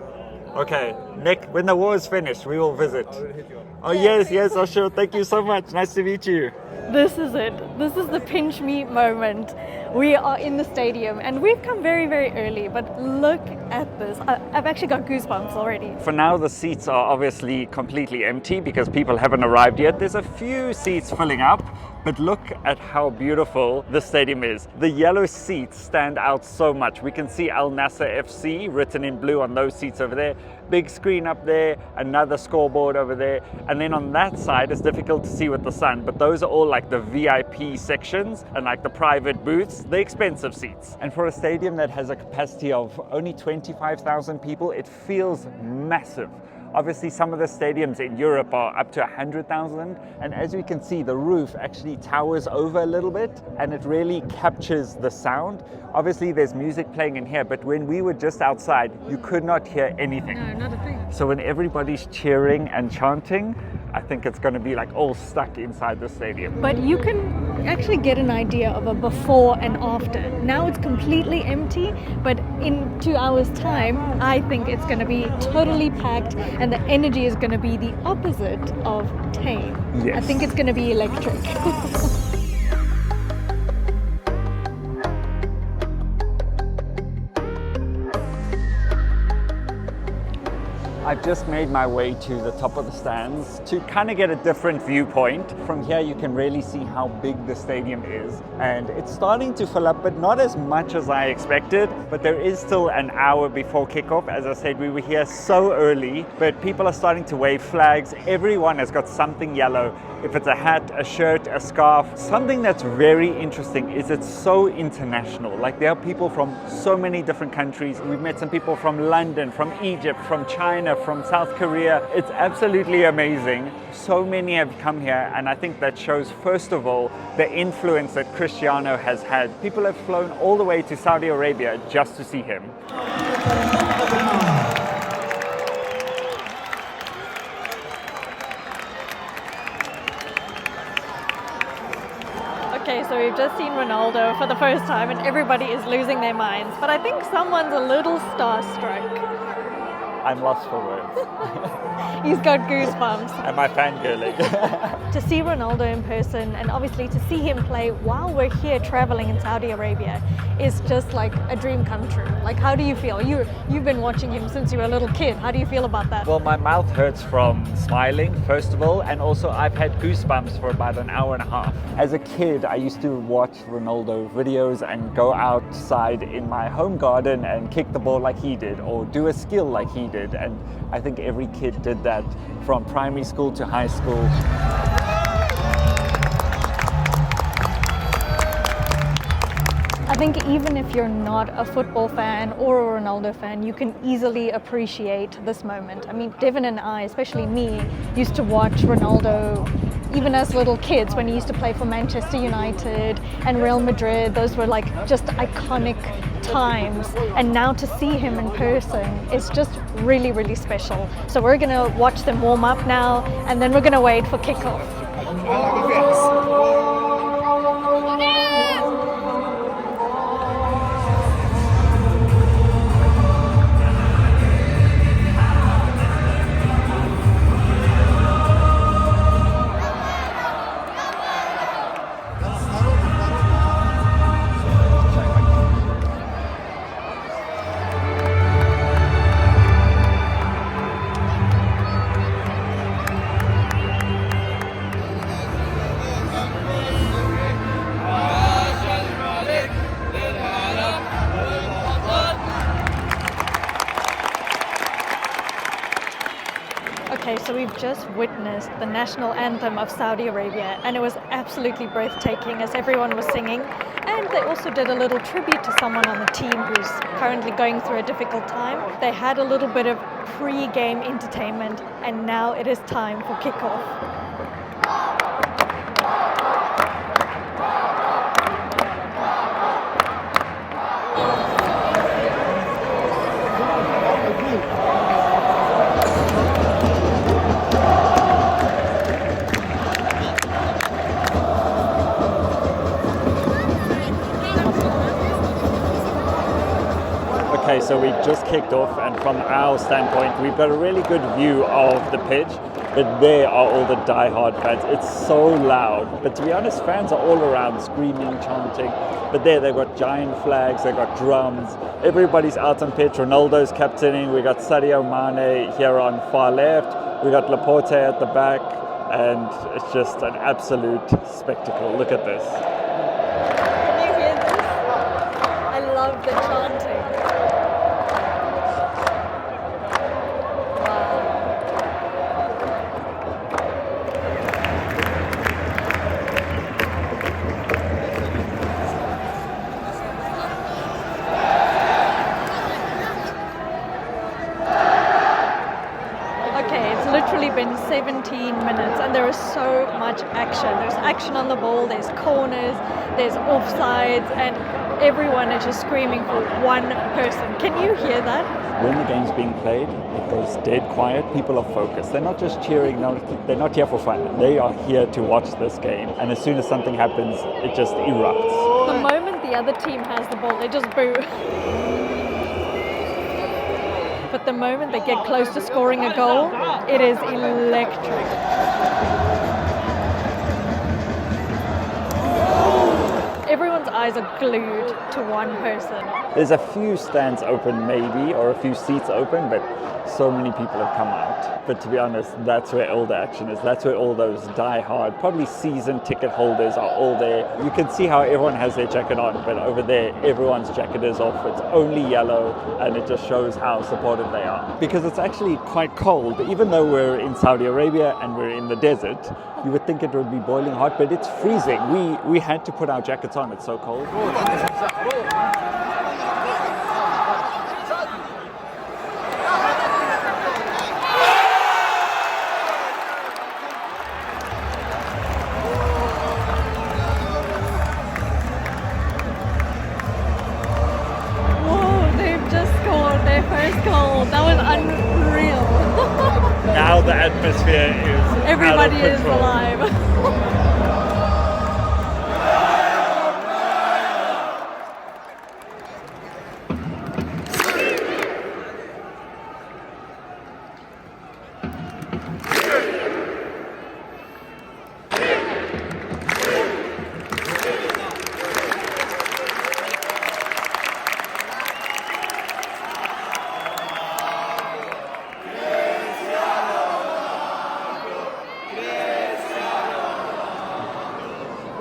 Okay, Nick, when the war is finished, we will visit. I will hit you up. Oh, yes, oh, sure. Thank you so much. Nice to meet you. This is it. This is the pinch me moment. We are in the stadium and we've come very, very early, but look at this. I've actually got goosebumps already. For now, the seats are obviously completely empty because people haven't arrived yet. There's a few seats filling up, but look at how beautiful the stadium is. The yellow seats stand out so much. We can see Al Nassr FC written in blue on those seats over there. Big screen up there, another scoreboard over there. And then on that side, it's difficult to see with the sun, but those are all like the VIP sections and like the private booths, the expensive seats. And for a stadium that has a capacity of only 25,000 people, it feels massive. Obviously, some of the stadiums in Europe are up to 100,000. And as we can see, the roof actually towers over a little bit and it really captures the sound. Obviously, there's music playing in here, but when we were just outside, you could not hear anything. No, not a thing. So when everybody's cheering and chanting, I think it's going to be like all stuck inside the stadium. But you can actually get an idea of a before and after. Now it's completely empty, but in 2 hours' time, I think it's going to be totally packed and the energy is going to be the opposite of tame. Yes. I think it's going to be electric. I've just made my way to the top of the stands to kind of get a different viewpoint. From here you can really see how big the stadium is, and it's starting to fill up, but not as much as I expected. But there is still an hour before kickoff. As I said, we were here so early, but people are starting to wave flags. Everyone has got something yellow. If it's a hat, a shirt, a scarf. Something that's very interesting is it's so international. Like, there are people from so many different countries. We've met some people from London, from Egypt, from China, from South Korea. It's absolutely amazing. So many have come here, and I think that shows, first of all, the influence that Cristiano has had. People have flown all the way to Saudi Arabia just to see him. Okay, so we've just seen Ronaldo for the first time and everybody is losing their minds. But I think someone's a little starstruck. I'm lost for words. He's got goosebumps. Am I fangirling? To see Ronaldo in person and obviously to see him play while we're here traveling in Saudi Arabia is just like a dream come true. Like, how do you feel? You've been watching him since you were a little kid. How do you feel about that? Well, my mouth hurts from smiling, first of all, and also I've had goosebumps for about an hour and a half. As a kid, I used to watch Ronaldo videos and go outside in my home garden and kick the ball like he did, or do a skill like he did. And I think every kid did that from primary school to high school. I think even if you're not a football fan or a Ronaldo fan, you can easily appreciate this moment. I mean, Devin and I, especially me, used to watch Ronaldo even as little kids when he used to play for Manchester United and Real Madrid. Those were like just iconic times, and now to see him in person is just really, really special. So we're gonna watch them warm up now, and then we're gonna wait for kickoff. Okay, so we've just witnessed the national anthem of Saudi Arabia, and it was absolutely breathtaking as everyone was singing. And they also did a little tribute to someone on the team who's currently going through a difficult time. They had a little bit of pre-game entertainment, and now it is time for kickoff. Okay, so we've just kicked off, and from our standpoint, we've got a really good view of the pitch, but there are all the die-hard fans. It's so loud, but to be honest, fans are all around screaming, chanting, but there they've got giant flags, they've got drums, everybody's out on pitch. Ronaldo's captaining, we got Sadio Mane here on far left, we got Laporte at the back, and it's just an absolute spectacle. Look at this. Can you hear this? I love the chanting. 17 minutes and there is so much action. There's action on the ball, there's corners, there's offsides, and everyone is just screaming for one person. Can you hear that? When the game's being played, it goes dead quiet. People are focused. They're not just cheering. No, they're not here for fun. They are here to watch this game. And as soon as something happens, it just erupts. The moment the other team has the ball, they just boo. But the moment they get close to scoring a goal, it is electric. Everyone's eyes are glued to one person. There's a few stands open maybe, or a few seats open, but so many people have come out. But to be honest, that's where all the action is. That's where all those die-hard, probably season ticket holders are all there. You can see how everyone has their jacket on, but over there, everyone's jacket is off. It's only yellow, and it just shows how supportive they are. Because it's actually quite cold. Even though we're in Saudi Arabia and we're in the desert, you would think it would be boiling hot, but it's freezing. We had to put our jackets on. It's so cold. Now the atmosphere is everybody is alive.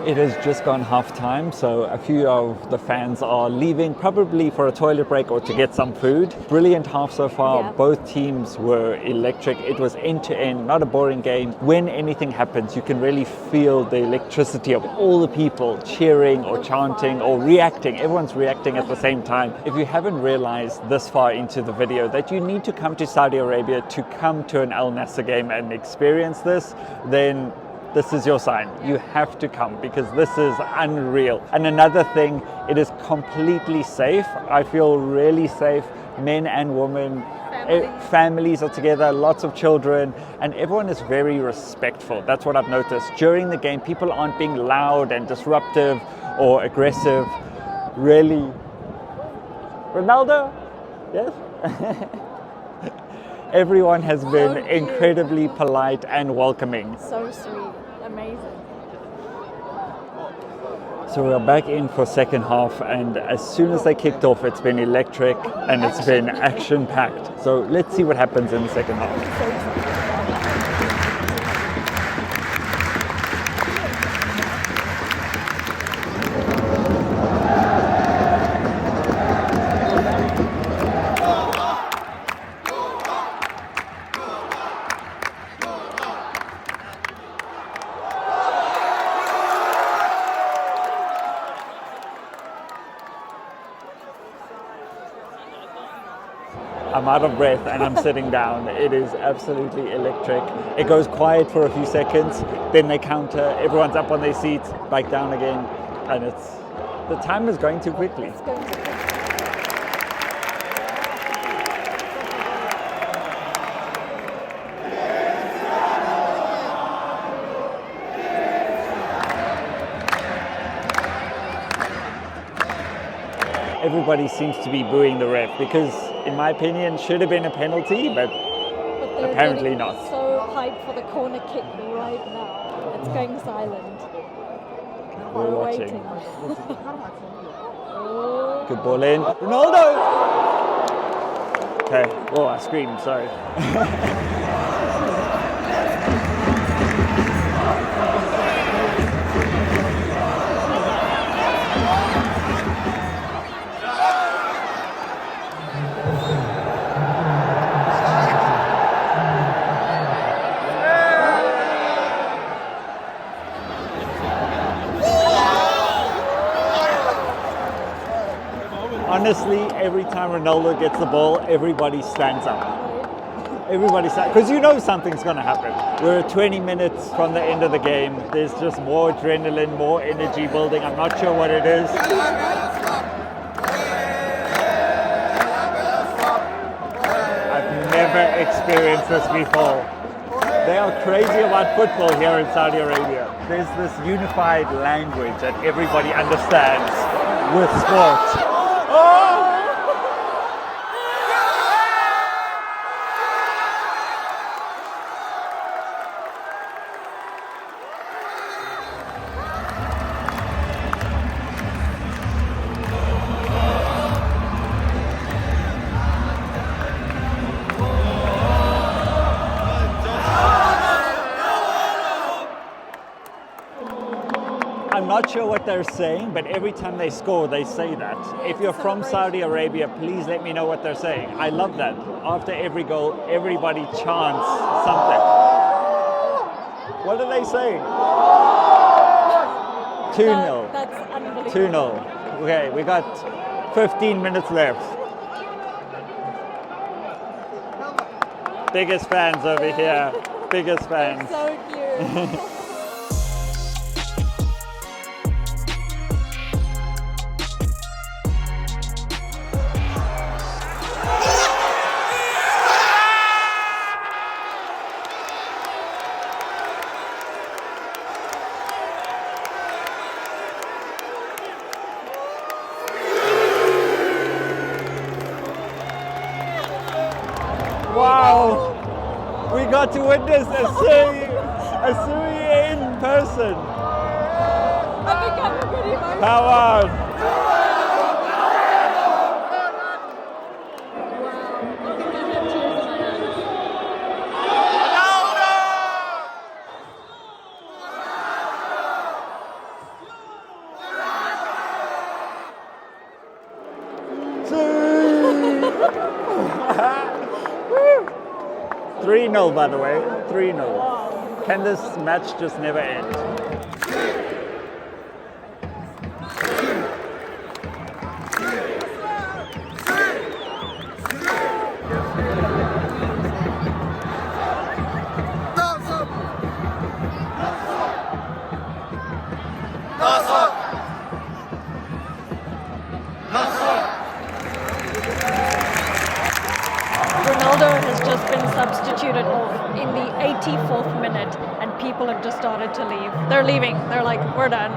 It has just gone half time, so a few of the fans are leaving, probably for a toilet break or to get some food. Brilliant half so far. Yeah. Both teams were electric. It was end to end, not a boring game. When anything happens, you can really feel the electricity of all the people cheering or chanting or reacting. Everyone's reacting at the same time. If you haven't realized this far into the video that you need to come to Saudi Arabia to come to an Al Nassr game and experience this, then this is your sign. You have to come because this is unreal. And another thing, it is completely safe. I feel really safe. Men and women, families are together, lots of children, and everyone is very respectful. That's what I've noticed. During the game, people aren't being loud and disruptive or aggressive. Really. Ronaldo? Yes? Everyone has been incredibly polite and welcoming. So sweet. Amazing. So we're back in for second half, and as soon as they kicked off, it's been electric and it's been action-packed. So let's see what happens in the second half. I'm out of breath and I'm sitting down. It is absolutely electric. It goes quiet for a few seconds, then they counter, everyone's up on their seats, back down again, and the time is going too quickly. Everybody seems to be booing the ref because, in my opinion, should have been a penalty, but apparently not. So hyped for the corner kick right now. It's going silent. We're watching. Good ball in. Ronaldo! Okay. Oh, I screamed, sorry. Honestly, every time Ronaldo gets the ball, everybody stands up. Everybody stands, because you know something's going to happen. We're 20 minutes from the end of the game. There's just more adrenaline, more energy building. I'm not sure what it is. I've never experienced this before. They are crazy about football here in Saudi Arabia. There's this unified language that everybody understands with sport. Oh! I'm not sure what they're saying, but every time they score, they say that. If you're from Saudi Arabia, please let me know what they're saying. I love that. After every goal, everybody chants something. What are they saying? 2-0. That's unbelievable. 2-0. Okay, we got 15 minutes left. Biggest fans over here. Biggest fans. So cute. Wow! We got to witness a Sui in person. I think I'm pretty emotional. Come on! Woo! 3-0 by the way, 3-0. Can this match just never end? Ronaldo has just been substituted off in the 84th minute and people have just started to leave. They're leaving. They're like, we're done.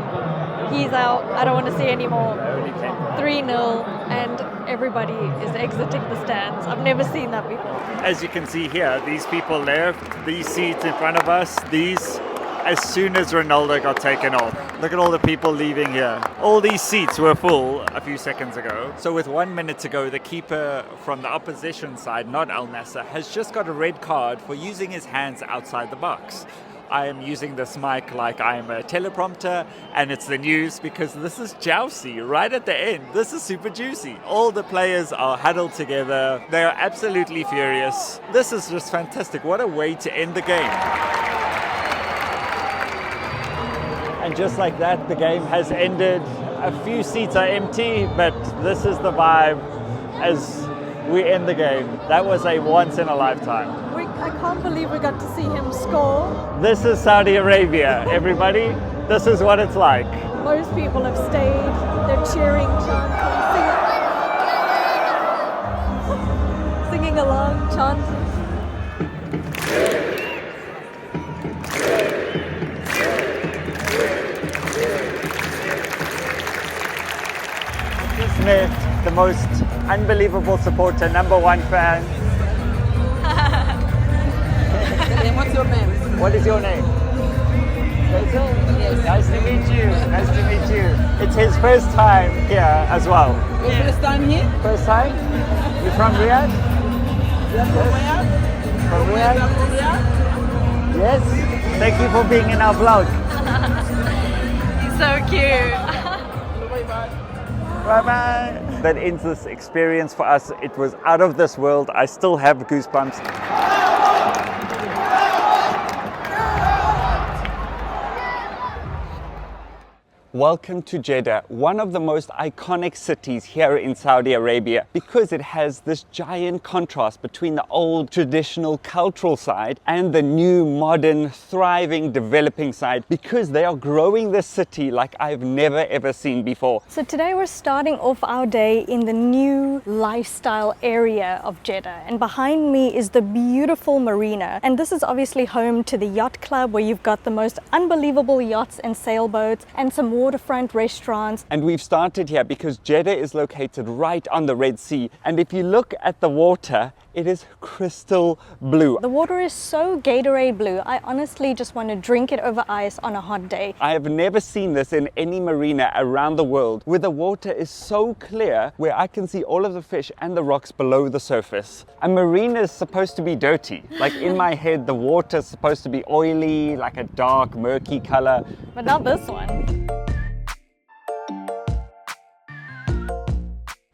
He's out. I don't want to see anymore. 3-0 and everybody is exiting the stands. I've never seen that before. As you can see here, these people left, these seats in front of us, these as soon as Ronaldo got taken off. Look at all the people leaving here. All these seats were full a few seconds ago. So with 1 minute to go, the keeper from the opposition side, not Al Nassr, has just got a red card for using his hands outside the box. I am using this mic like I'm a teleprompter and it's the news because this is Jousy right at the end. This is super juicy. All the players are huddled together. They are absolutely furious. This is just fantastic. What a way to end the game. And just like that, the game has ended. A few seats are empty, but this is the vibe as we end the game. That was a once in a lifetime. I can't believe we got to see him score. This is Saudi Arabia, everybody. This is what it's like. Most people have stayed. They're cheering, chanting, singing along, chanting. Just met the most unbelievable supporter, #1 fan. What's your name? What is your name? Faisal? Yes. Nice to meet you. Nice to meet you. It's his first time here as well. Your first time here? First time? You're from Riyadh? Yes. From where? From Riyadh? From Riyadh? Yes. Thank you for being in our vlog. He's so cute. Bye-bye. Bye-bye. That ends this experience for us. It was out of this world. I still have goosebumps. Welcome to Jeddah, one of the most iconic cities here in Saudi Arabia, because it has this giant contrast between the old traditional cultural side and the new modern thriving developing side, because they are growing this city like I've never ever seen before. So today we're starting off our day in the new lifestyle area of Jeddah, and behind me is the beautiful marina, and this is obviously home to the yacht club where you've got the most unbelievable yachts and sailboats and some waterfront restaurants. And we've started here because Jeddah is located right on the Red Sea, and if you look at the water, it is crystal blue. The water is so Gatorade blue, I honestly just want to drink it over ice on a hot day. I have never seen this in any marina around the world, where the water is so clear, where I can see all of the fish and the rocks below the surface. A marina is supposed to be dirty. Like in my head, the water is supposed to be oily, like a dark, murky color. But not this one.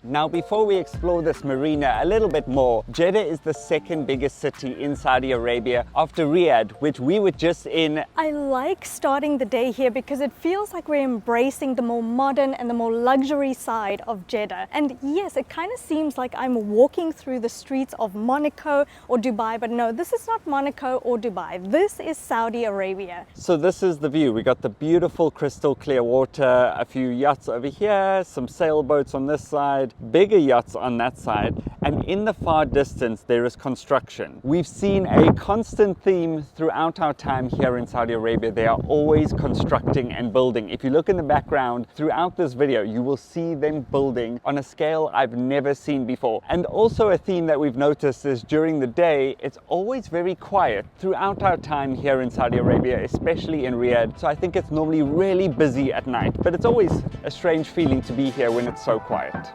Now, before we explore this marina a little bit more, Jeddah is the second biggest city in Saudi Arabia after Riyadh, which we were just in. I like starting the day here because it feels like we're embracing the more modern and the more luxury side of Jeddah. And yes, it kind of seems like I'm walking through the streets of Monaco or Dubai, but no, this is not Monaco or Dubai. This is Saudi Arabia. So this is the view. We got the beautiful crystal clear water, a few yachts over here, some sailboats on this side, bigger yachts on that side, and in the far distance there is construction. We've seen a constant theme throughout our time here in Saudi Arabia. They are always constructing and building. If you look in the background throughout this video, you will see them building on a scale I've never seen before. And also a theme that we've noticed is during the day, it's always very quiet throughout our time here in Saudi Arabia, especially in Riyadh. So I think it's normally really busy at night, but it's always a strange feeling to be here when it's so quiet.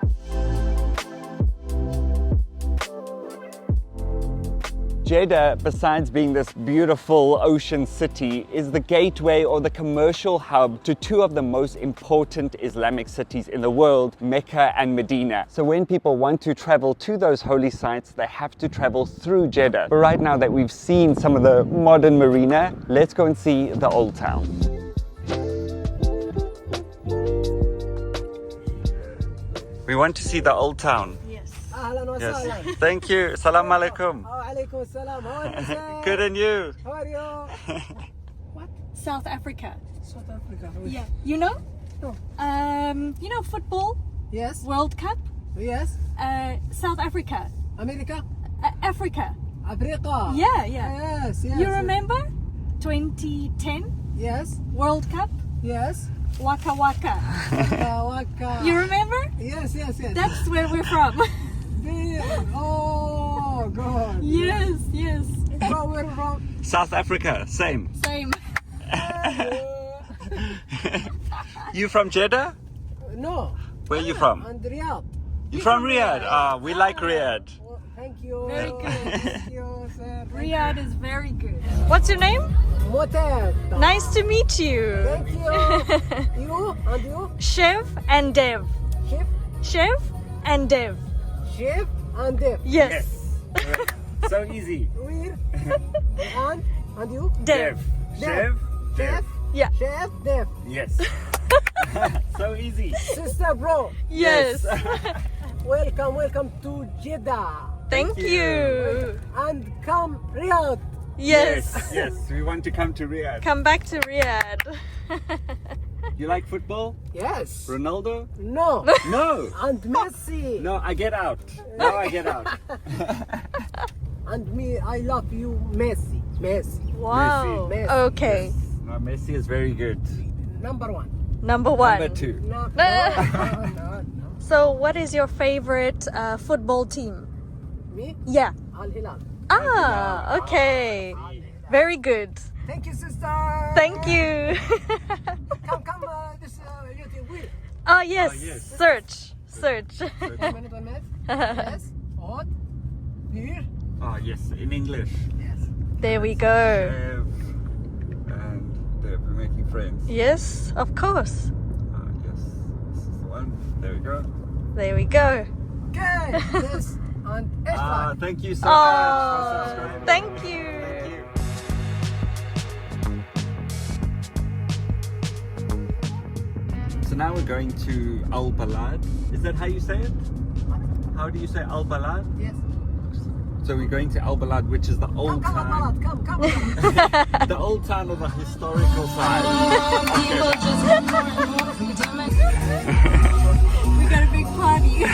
Jeddah, besides being this beautiful ocean city, is the gateway or the commercial hub to two of the most important Islamic cities in the world, Mecca and Medina. So when people want to travel to those holy sites, they have to travel through Jeddah. But right now that we've seen some of the modern marina, let's go and see the old town. We want to see the old town. Yes. Thank you. Salam alaikum. Alaikum salam. How are you, sir? Good, and you? How are you? What? South Africa. South Africa. Yeah. You know? No. You know football? Yes. World Cup? Yes. South Africa. America. Africa. Africa. Yeah. Yes. Yes. You remember 2010 Yes. World Cup? Yes. Waka Waka. Waka. You remember? Yes. That's where we're from. Oh God. Yes. Where from? South Africa, same. Same. You from Jeddah? No. Where are you from? And Riyadh. You from Riyadh? Ah, we like Riyadh. Oh, thank you. Very good. Thank you, sir. Riyadh is very good. What's your name? Motel. Nice to meet you. Thank you. You and you? Chev and Dev. Chef. Chev and Dev. Chef and Dev. Yes. So easy. Where? and you? Dev. Chef, Chef. Yeah. Chef Dev. Yes. So easy. Sister bro. Yes. Welcome to Jeddah. Thank you. And come Riyadh. Yes. Yes, we want to come to Riyadh. Come back to Riyadh. You like football? Yes. Ronaldo? No. No. And Messi. No, I get out. Now I get out. And me, I love you, Messi. Wow. Messi. Okay. No, Messi is very good. Number one. Number one. Number two. No. So, what is your favorite football team? Me? Yeah. Al Hilal. Ah, okay. Very good. Thank you, sister. Thank you. Come, this YouTube will. Oh, yes. yes. Search. 1 minute. Yes. Hot. Beer. Oh, yes, in English. Yes. There we go. Chef and they're making friends. Yes, of course. Yes, this is the one. There we go. There we go. Okay. Yes. And extra. Thank you so much for Oh, subscribing. thank you. Thank you. now we're going to Al Balad. Is that how you say it? How do you say Al Balad? Yes. So we're going to Al Balad, which is the old town. Come. The old town of the historical side. We got a big party.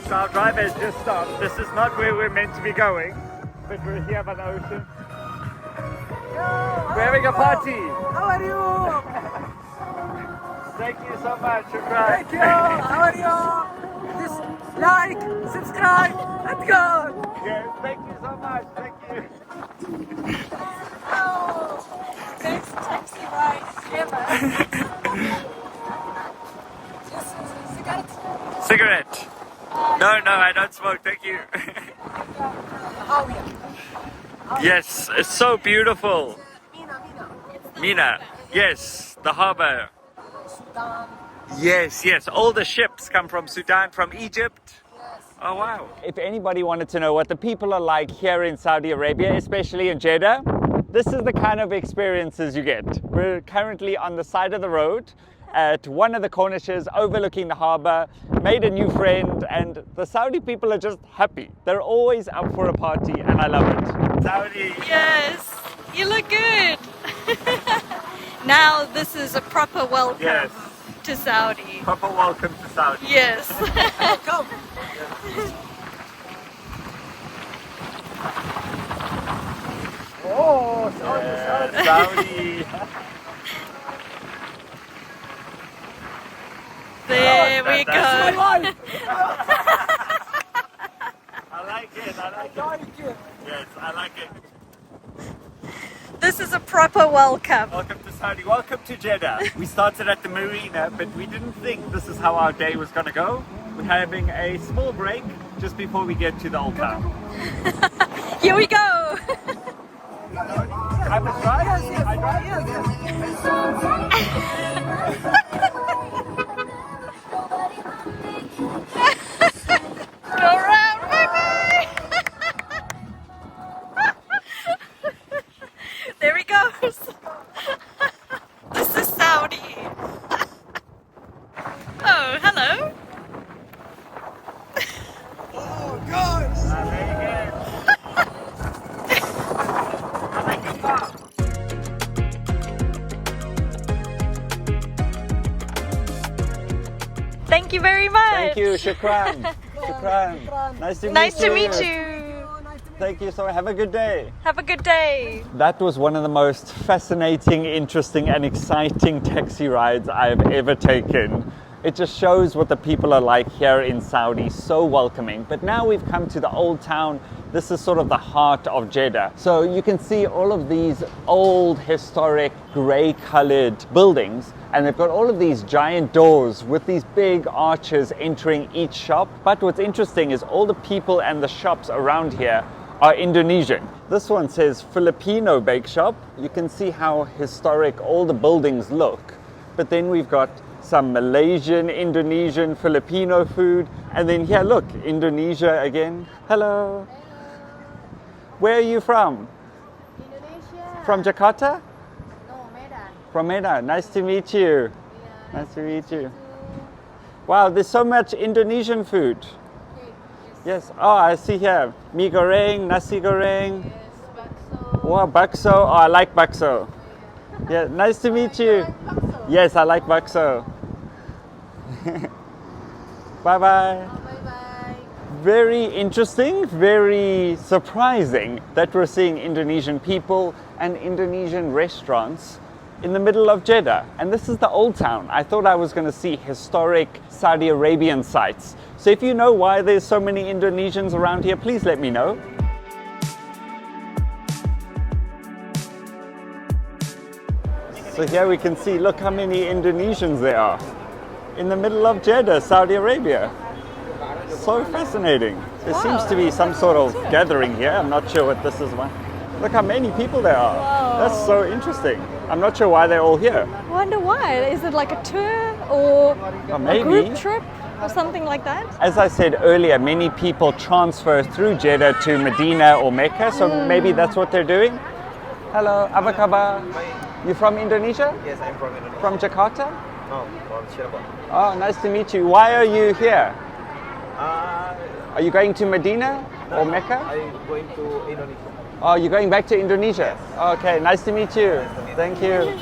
So our driver has just stopped. This is not where we're meant to be going, but we're here by the ocean. We're having a party. How are you? Thank you so much. Shukran. Thank you. How are you? Just like, subscribe, let's go. Yes, thank you so much. Thank you. Best taxi ride ever. Cigarette. No, I don't smoke. Thank you. Yes, it's so beautiful. Mina. Yes, the harbor. Yes. All the ships come from Sudan, from Egypt. Oh, wow. If anybody wanted to know what the people are like here in Saudi Arabia, especially in Jeddah, this is the kind of experiences you get. We're currently on the side of the road at one of the cornishes overlooking the harbor, made a new friend, and the Saudi people are just happy. They're always up for a party, and I love it. Saudi. Yes, you look good. Now this is a proper welcome Yes. to Saudi. Proper welcome to Saudi. Yes. Come. Oh, Saudi. There we go. I like it. Yes, I like it. This is a proper welcome. Welcome to Saudi. Welcome to Jeddah. We started at the marina, but we didn't think this is how our day was going to go. We're having a small break just before we get to the old town. Here we go. I must drive? I drive? Go around, baby. There he goes. This is Saudi. Oh, hello. Oh, gosh. Very good. I like your car. Thank you very much. Thank you, shukran. Shukran. Nice to meet you. Thank you so much. Have a good day. Have a good day. That was one of the most fascinating, interesting, and exciting taxi rides I've ever taken. It just shows what the people are like here in Saudi, so welcoming. But now we've come to the old town. This is sort of the heart of Jeddah. So you can see all of these old, historic, grey-colored buildings, and they've got all of these giant doors with these big arches entering each shop. But what's interesting is all the people and the shops around here are Indonesian. This one says Filipino Bake Shop. You can see how historic all the buildings look. But then we've got some Malaysian, Indonesian, Filipino food. And then here, look, Indonesia again. Hello. Where are you from? Indonesia. From Jakarta? No, Medan. From Medina. Nice to meet you. Yeah. Nice to meet you. Wow, there's so much Indonesian food. Okay. Yes. Oh, I see here. Mie goreng, nasi goreng. Yes, bakso. Wow, bakso. Oh, I like bakso. Yeah, nice to meet you. Bakso. Yes, I like bakso. Bye-bye. Bye-bye. Very interesting, very surprising that we're seeing Indonesian people and Indonesian restaurants in the middle of Jeddah. And this is the old town. I thought I was going to see historic Saudi Arabian sites. So if you know why there's so many Indonesians around here, please let me know. So here we can see, look how many Indonesians there are in the middle of Jeddah, Saudi Arabia. So fascinating. There seems to be some sort of gathering here. I'm not sure what this is. Look how many people there are. Whoa. That's so interesting. I'm not sure why they're all here. I wonder why. Is it like a tour or a Maybe. group trip or something like that? As I said earlier, many people transfer through Jeddah to Medina or Mecca, so maybe that's what they're doing. Hello, apa kabar? You from Indonesia? Yes, I'm from Indonesia. From Jakarta? No, from Cirebon. Oh, nice to meet you. Why are you here? Uh, Are you going to Medina or Mecca? I'm going to Indonesia. Oh, you're going back to Indonesia? Okay, nice to meet you. Thank you.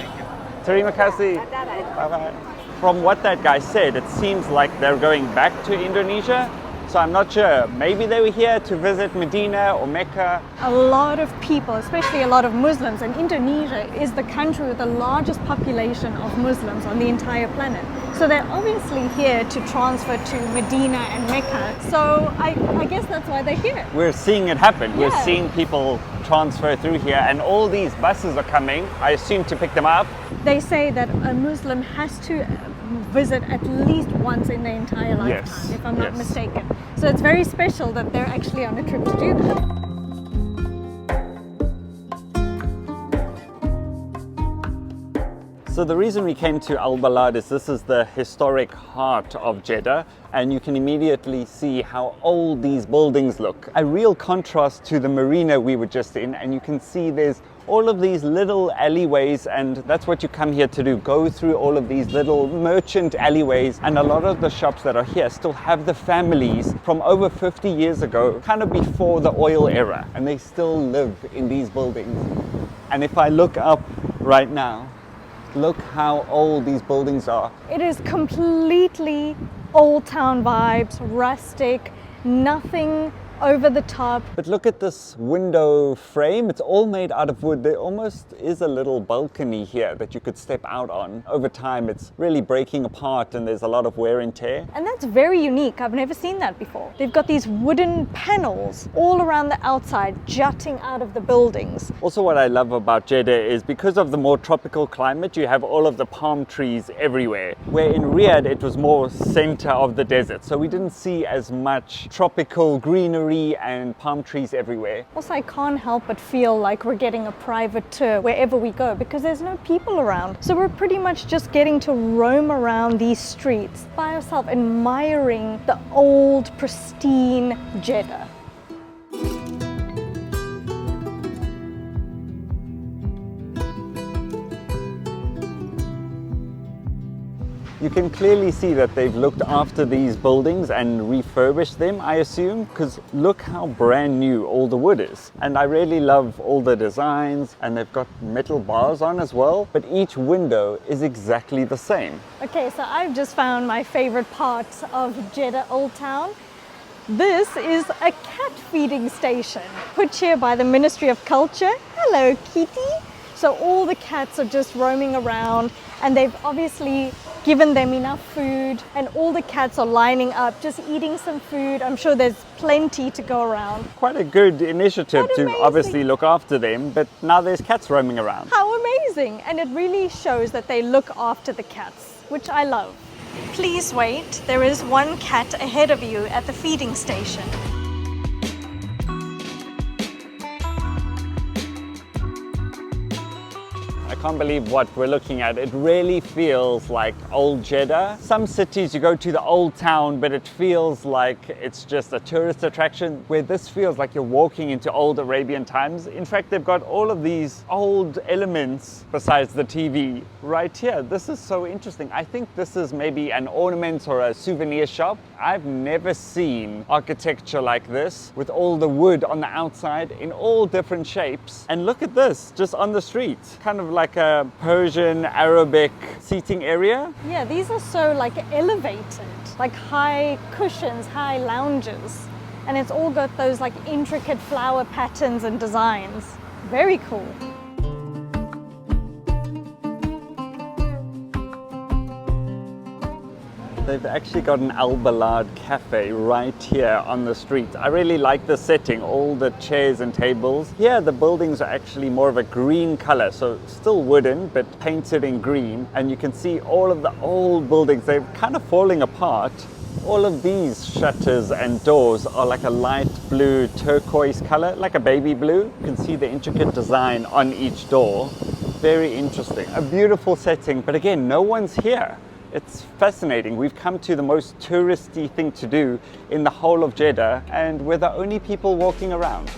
Terima kasih. Bye-bye. From what that guy said, it seems like they're going back to Indonesia. So I'm not sure. Maybe they were here to visit Medina or Mecca. A lot of people, especially a lot of Muslims, and Indonesia is the country with the largest population of Muslims on the entire planet. So they're obviously here to transfer to Medina and Mecca. So I guess that's why they're here. We're seeing it happen. We're Yeah. seeing people transfer through here, and all these buses are coming, I assume, to pick them up. They say that a Muslim has to visit at least once in their entire lifetime, Yes, if I'm not yes. mistaken. So it's very special that they're actually on a trip to do that. So the reason we came to Al Balad is this is the historic heart of Jeddah, and you can immediately see how old these buildings look. A real contrast to the marina we were just in, and you can see there's all of these little alleyways, and that's what you come here to do, go through all of these little merchant alleyways. And a lot of the shops that are here still have the families from over 50 years ago, kind of before the oil era, and they still live in these buildings. And if I look up right now, look how old these buildings are. It is completely old town vibes, rustic, nothing over the top. But look at this window frame. It's all made out of wood. There almost is a little balcony here that you could step out on. Over time, it's really breaking apart and there's a lot of wear and tear. And that's very unique. I've never seen that before. They've got these wooden panels all around the outside, jutting out of the buildings. Also, what I love about Jeddah is because of the more tropical climate, you have all of the palm trees everywhere. Where in Riyadh, it was more center of the desert. So we didn't see as much tropical greenery and palm trees everywhere. Also, I can't help but feel like we're getting a private tour wherever we go because there's no people around. So we're pretty much just getting to roam around these streets by ourselves, admiring the old, pristine Jeddah. You can clearly see that they've looked after these buildings and refurbished them, I assume, because look how brand new all the wood is. And I really love all the designs, and they've got metal bars on as well, but each window is exactly the same. Okay, so I've just found my favorite part of Jeddah Old Town. This is a cat feeding station put here by the Ministry of Culture. Hello, kitty. So all the cats are just roaming around, and they've obviously given them enough food, and all the cats are lining up just eating some food. I'm sure there's plenty to go around. Quite a good initiative Quite to amazing. obviously look after them, but now there's cats roaming around. How amazing! And it really shows that they look after the cats, which I love. Please wait, there is one cat ahead of you at the feeding station. I can't believe what we're looking at. It really feels like old Jeddah. Some cities you go to the old town, but it feels like it's just a tourist attraction, where this feels like you're walking into old Arabian times. In fact, they've got all of these old elements besides the TV right here. This is so interesting. I think this is maybe an ornament or a souvenir shop. I've never seen architecture like this, with all the wood on the outside in all different shapes. And look at this, just on the street, kind of like a Persian Arabic seating area. Yeah, these are so like elevated, like high cushions, high lounges. And it's all got those like intricate flower patterns and designs. Very cool. They've actually got an Al Balad cafe right here on the street. I really like the setting, all the chairs and tables. Here the buildings are actually more of a green color, so still wooden but painted in green. And you can see all of the old buildings, they're kind of falling apart. All of these shutters and doors are like a light blue turquoise color, like a baby blue. You can see the intricate design on each door. Very interesting. A beautiful setting, but again, no one's here. It's fascinating. We've come to the most touristy thing to do in the whole of Jeddah, and we're the only people walking around.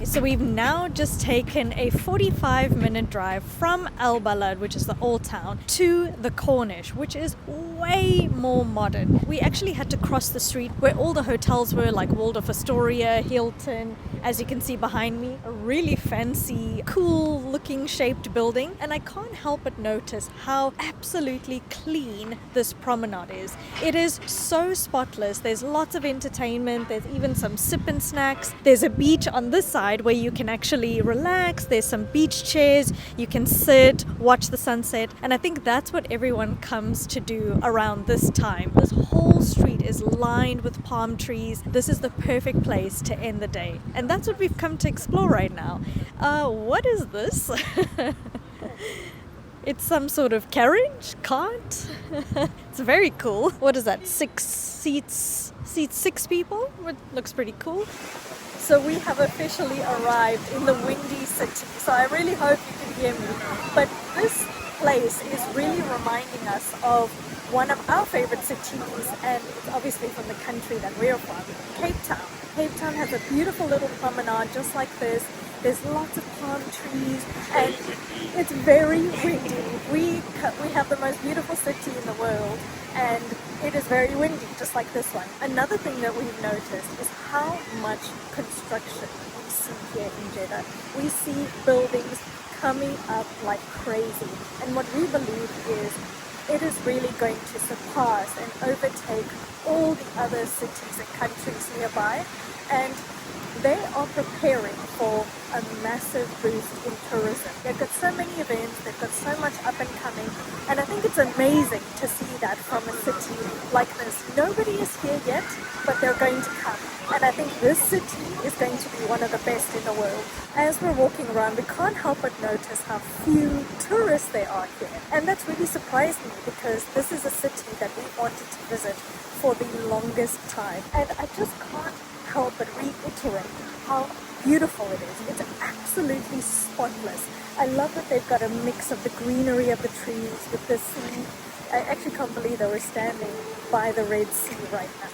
So we've now just taken a 45-minute drive from Al Balad, which is the old town, to the Corniche, which is way more modern. We actually had to cross the street where all the hotels were, like Waldorf Astoria, Hilton, as you can see behind me, a really fancy, cool looking shaped building. And I can't help but notice how absolutely clean this promenade is. It is so spotless. There's lots of entertainment. There's even some sip and snacks. There's a beach on this side where you can actually relax. There's some beach chairs. You can sit, watch the sunset. And I think that's what everyone comes to do around this time. This whole street is lined with palm trees. This is the perfect place to end the day. And that's what we've come to explore right now. What is this? It's some sort of carriage, cart. It's very cool. What is that? 6 seats? Seats 6 people? It looks pretty cool. So we have officially arrived in the windy city. So I really hope you can hear me. But this place is really reminding us of one of our favorite cities, and it's obviously from the country that we're from, Cape Town. Cape Town has a beautiful little promenade just like this. There's lots of palm trees and it's very windy. We have the most beautiful city in the world and it is very windy, just like this one. Another thing that we've noticed is how much construction we see here in Jeddah. We see buildings coming up like crazy, and what we believe is it is really going to surpass and overtake all the other cities and countries nearby, and they are preparing for a massive boost in tourism. They've got so many events, they've got so much up and coming, and I think it's amazing to see that from a city like this. Nobody is here yet, but they're going to come. And I think this city is going to be one of the best in the world. As we're walking around, we can't help but notice how few tourists there are here. And that's really surprised me because this is a city that we wanted to visit for the longest time. And I just can't help but reiterate how beautiful it is. It's absolutely spotless. I love that they've got a mix of the greenery of the trees with the sea. I actually can't believe that we're standing by the Red Sea right now.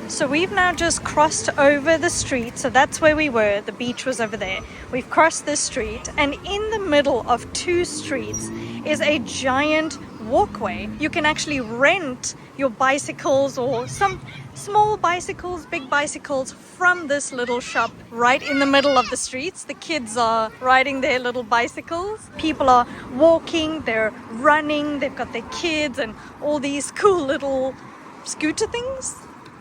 So we've now just crossed over the street. So that's where we were. The beach was over there. We've crossed this street, and in the middle of 2 streets is a giant walkway. You can actually rent your bicycles or some small bicycles, big bicycles from this little shop right in the middle of the streets. The kids are riding their little bicycles. People are walking, they're running, they've got their kids and all these cool little scooter things.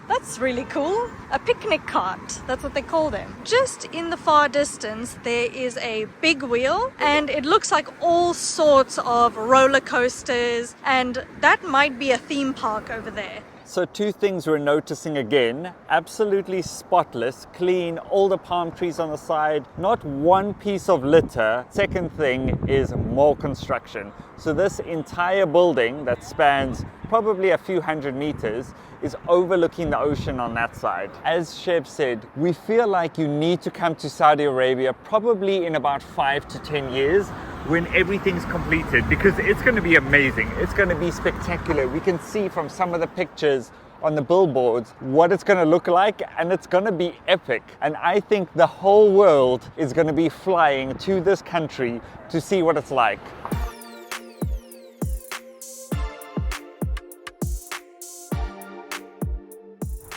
That's really cool. A picnic cart, that's what they call them. Just in the far distance, there is a big wheel and it looks like all sorts of roller coasters, and that might be a theme park over there. So 2 things we're noticing again: absolutely spotless, clean, all the palm trees on the side, not one piece of litter. Second thing is more construction. So this entire building that spans probably a few hundred meters is overlooking the ocean on that side. As Sheb said, we feel like you need to come to Saudi Arabia probably in about 5 to 10 years when everything's completed, because it's going to be amazing. It's going to be spectacular. We can see from some of the pictures on the billboards what it's going to look like, and it's going to be epic. And I think the whole world is going to be flying to this country to see what it's like.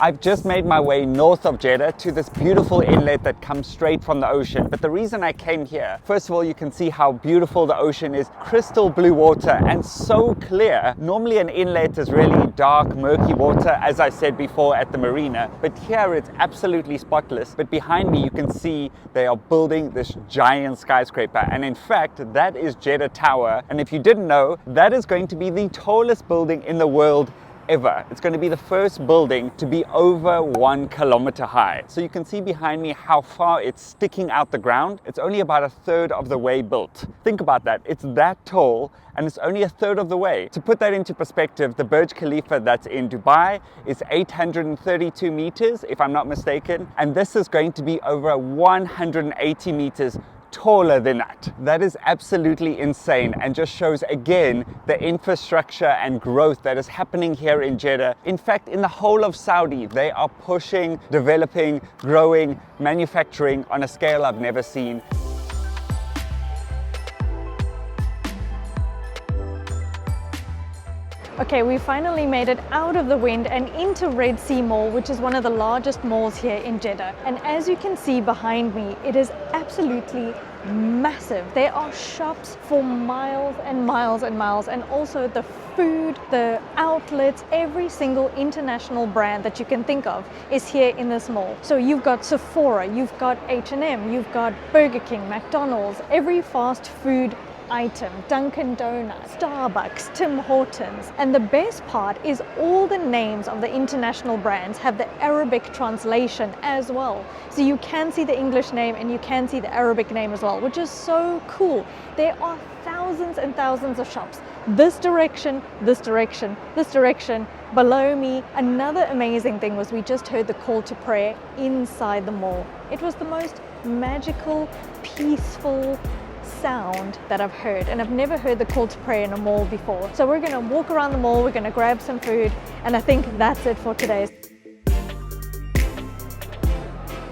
I've just made my way north of Jeddah to this beautiful inlet that comes straight from the ocean. But the reason I came here, first of all, you can see how beautiful the ocean is, crystal blue water and so clear. Normally an inlet is really dark, murky water, as I said before at the marina, but here it's absolutely spotless. But behind me you can see they are building this giant skyscraper, and in fact that is Jeddah Tower, and if you didn't know, that is going to be the tallest building in the world ever. It's going to be the first building to be over 1 kilometer high. So you can see behind me how far it's sticking out the ground. It's only about a third of the way built. Think about that. It's that tall and it's only a third of the way. To put that into perspective, the Burj Khalifa that's in Dubai is 832 meters, if I'm not mistaken, and this is going to be over 180 meters taller than that. That is absolutely insane and just shows again the infrastructure and growth that is happening here in Jeddah. In fact, in the whole of Saudi, they are pushing, developing, growing, manufacturing on a scale I've never seen. Okay, we finally made it out of the wind and into Red Sea Mall, which is one of the largest malls here in Jeddah. And as you can see behind me, it is absolutely massive. There are shops for miles and miles and miles, and also the food, the outlets, every single international brand that you can think of is here in this mall. So you've got Sephora, you've got H&M, you've got Burger King, McDonald's, every fast food item, Dunkin' Donuts, Starbucks, Tim Hortons. And the best part is all the names of the international brands have the Arabic translation as well. So you can see the English name and you can see the Arabic name as well, which is so cool. There are thousands and thousands of shops. This direction, this direction, this direction. Below me, another amazing thing was we just heard the call to prayer inside the mall. It was the most magical, peaceful sound that I've heard, and I've never heard the call to prayer in a mall before. So we're gonna walk around the mall, we're gonna grab some food, and I think that's it for today.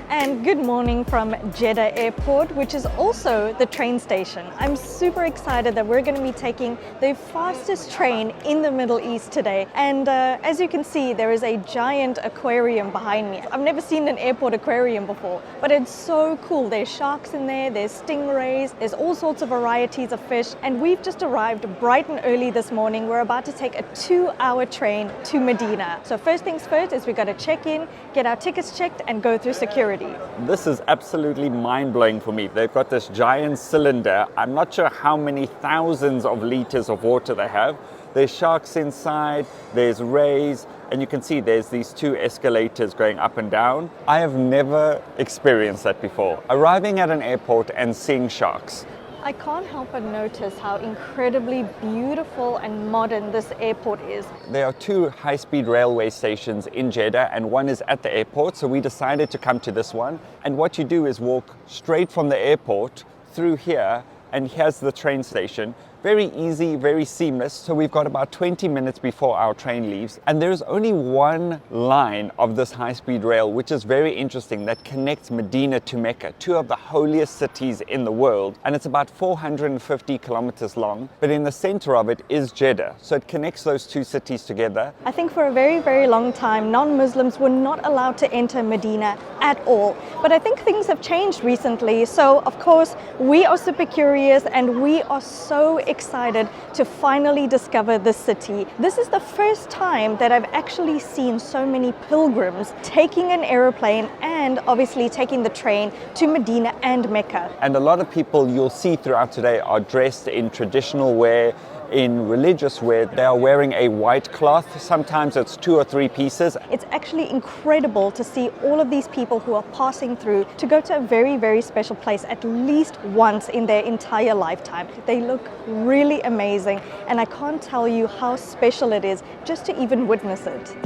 And good morning from Jeddah Airport, which is also the train station. I'm super excited that we're going to be taking the fastest train in the Middle East today. And as you can see, there is a giant aquarium behind me. I've never seen an airport aquarium before, but it's so cool. There's sharks in there, there's stingrays, there's all sorts of varieties of fish. And we've just arrived bright and early this morning. We're about to take a 2-hour train to Medina. So first things first is we got to check in, get our tickets checked, and go through security. This is absolutely mind-blowing for me. They've got this giant cylinder. I'm not sure how many thousands of liters of water they have. There's sharks inside, there's rays, and you can see there's these 2 escalators going up and down. I have never experienced that before. Arriving at an airport and seeing sharks. I can't help but notice how incredibly beautiful and modern this airport is. There are 2 high-speed railway stations in Jeddah and one is at the airport, so we decided to come to this one. And what you do is walk straight from the airport through here, and here's the train station. Very easy, very seamless. So we've got about 20 minutes before our train leaves. And there's only one line of this high-speed rail, which is very interesting, that connects Medina to Mecca, 2 of the holiest cities in the world. And it's about 450 kilometers long. But in the center of it is Jeddah. So it connects those 2 cities together. I think for a very, very long time, non-Muslims were not allowed to enter Medina at all. But I think things have changed recently. So of course, we are super curious and we are so excited to finally discover this city. This is the first time that I've actually seen so many pilgrims taking an aeroplane and obviously taking the train to Medina and Mecca. And a lot of people you'll see throughout today are dressed in traditional wear, in religious wear. They are wearing a white cloth. Sometimes it's 2 or 3 pieces. It's actually incredible to see all of these people who are passing through to go to a very, very special place at least once in their entire lifetime. They look really amazing, and I can't tell you how special it is just to even witness it.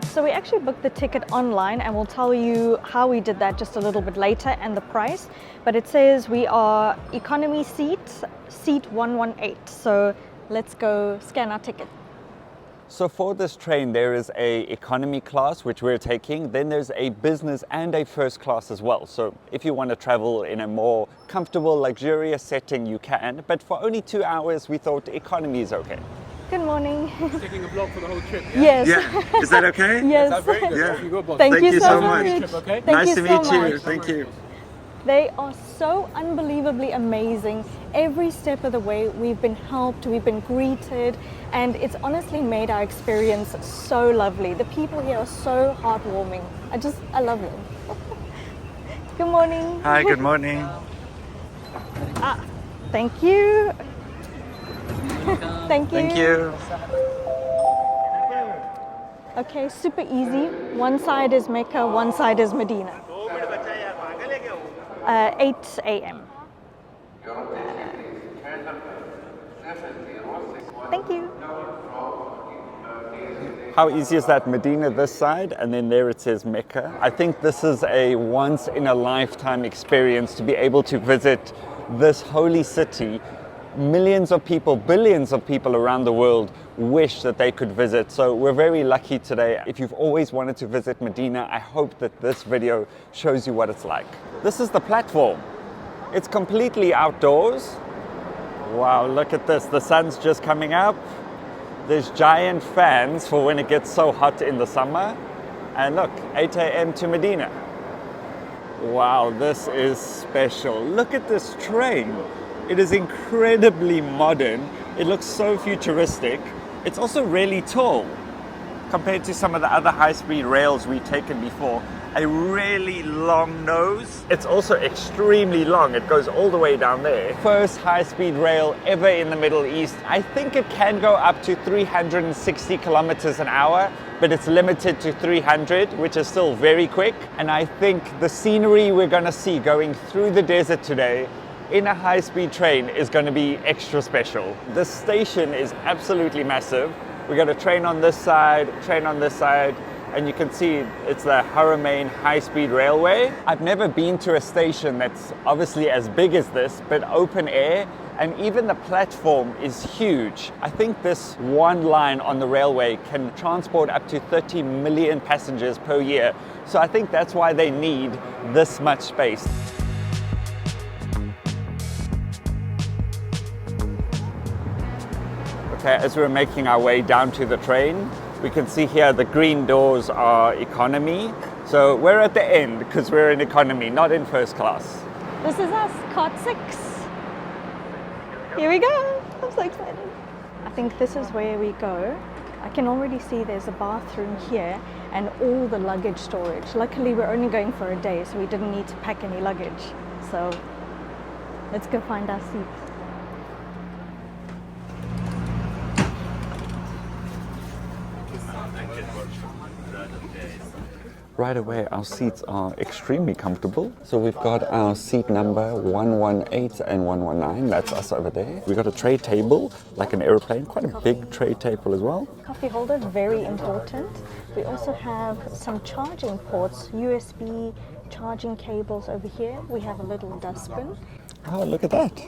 So we actually booked the ticket online, and we'll tell you how we did that just a little bit later and the price. But it says we are economy seat 118. So let's go scan our ticket. So for this train, there is a economy class, which we're taking. Then there's a business and a first class as well. So if you want to travel in a more comfortable, luxurious setting, you can. But for only 2 hours, we thought economy is okay. Good morning. Taking a vlog for the whole trip. Yes. Yeah, is that okay? Yes. That's very good. Yeah. Off you go, boss. Thank you so much. much. Okay. Thank Nice you to so meet you. much. Thank you. They are so unbelievably amazing. Every step of the way, we've been helped, we've been greeted, and it's honestly made our experience so lovely. The people here are so heartwarming. I love them. Good morning. Hi, good morning. Thank you. Thank you. Thank you. Okay, super easy. One side is Mecca, one side is Medina. 8 a.m. Thank you. How easy is that? Medina this side, and then there it says Mecca. I think this is a once in a lifetime experience to be able to visit this holy city. Millions of people, billions of people around the world wish that they could visit. So we're very lucky today. If you've always wanted to visit Medina, I hope that this video shows you what it's like. This is the platform. It's completely outdoors. Wow, look at this. The sun's just coming up. There's giant fans for when it gets so hot in the summer. And look, 8 a.m. to Medina. Wow, this is special. Look at this train. It is incredibly modern. It looks so futuristic. It's also really tall compared to some of the other high-speed rails we've taken before. A really long nose. It's also extremely long. It goes all the way down there. First high-speed rail ever in the Middle East. I think it can go up to 360 kilometers an hour, but it's limited to 300, which is still very quick. And I think the scenery we're gonna see going through the desert today in a high-speed train is going to be extra special. This station is absolutely massive. We got a train on this side, and you can see it's the Haramain high-speed railway. I've never been to a station that's obviously as big as this, but open air, and even the platform is huge. I think this one line on the railway can transport up to 30 million passengers per year. So I think that's why they need this much space. Okay, as we're making our way down to the train, we can see here the green doors are economy. So we're at the end because we're in economy, not in first class. This is us, cart 6. Here we go. I'm so excited. I think this is where we go. I can already see there's a bathroom here and all the luggage storage. Luckily, we're only going for a day, so we didn't need to pack any luggage. So let's go find our seats. Right away, our seats are extremely comfortable. So we've got our seat number 118 and 119, that's us over there. We've got a tray table, like an airplane, quite a big tray table as well. Coffee holder, very important. We also have some charging ports, USB charging cables over here. We have a little dustbin. Oh, look at that.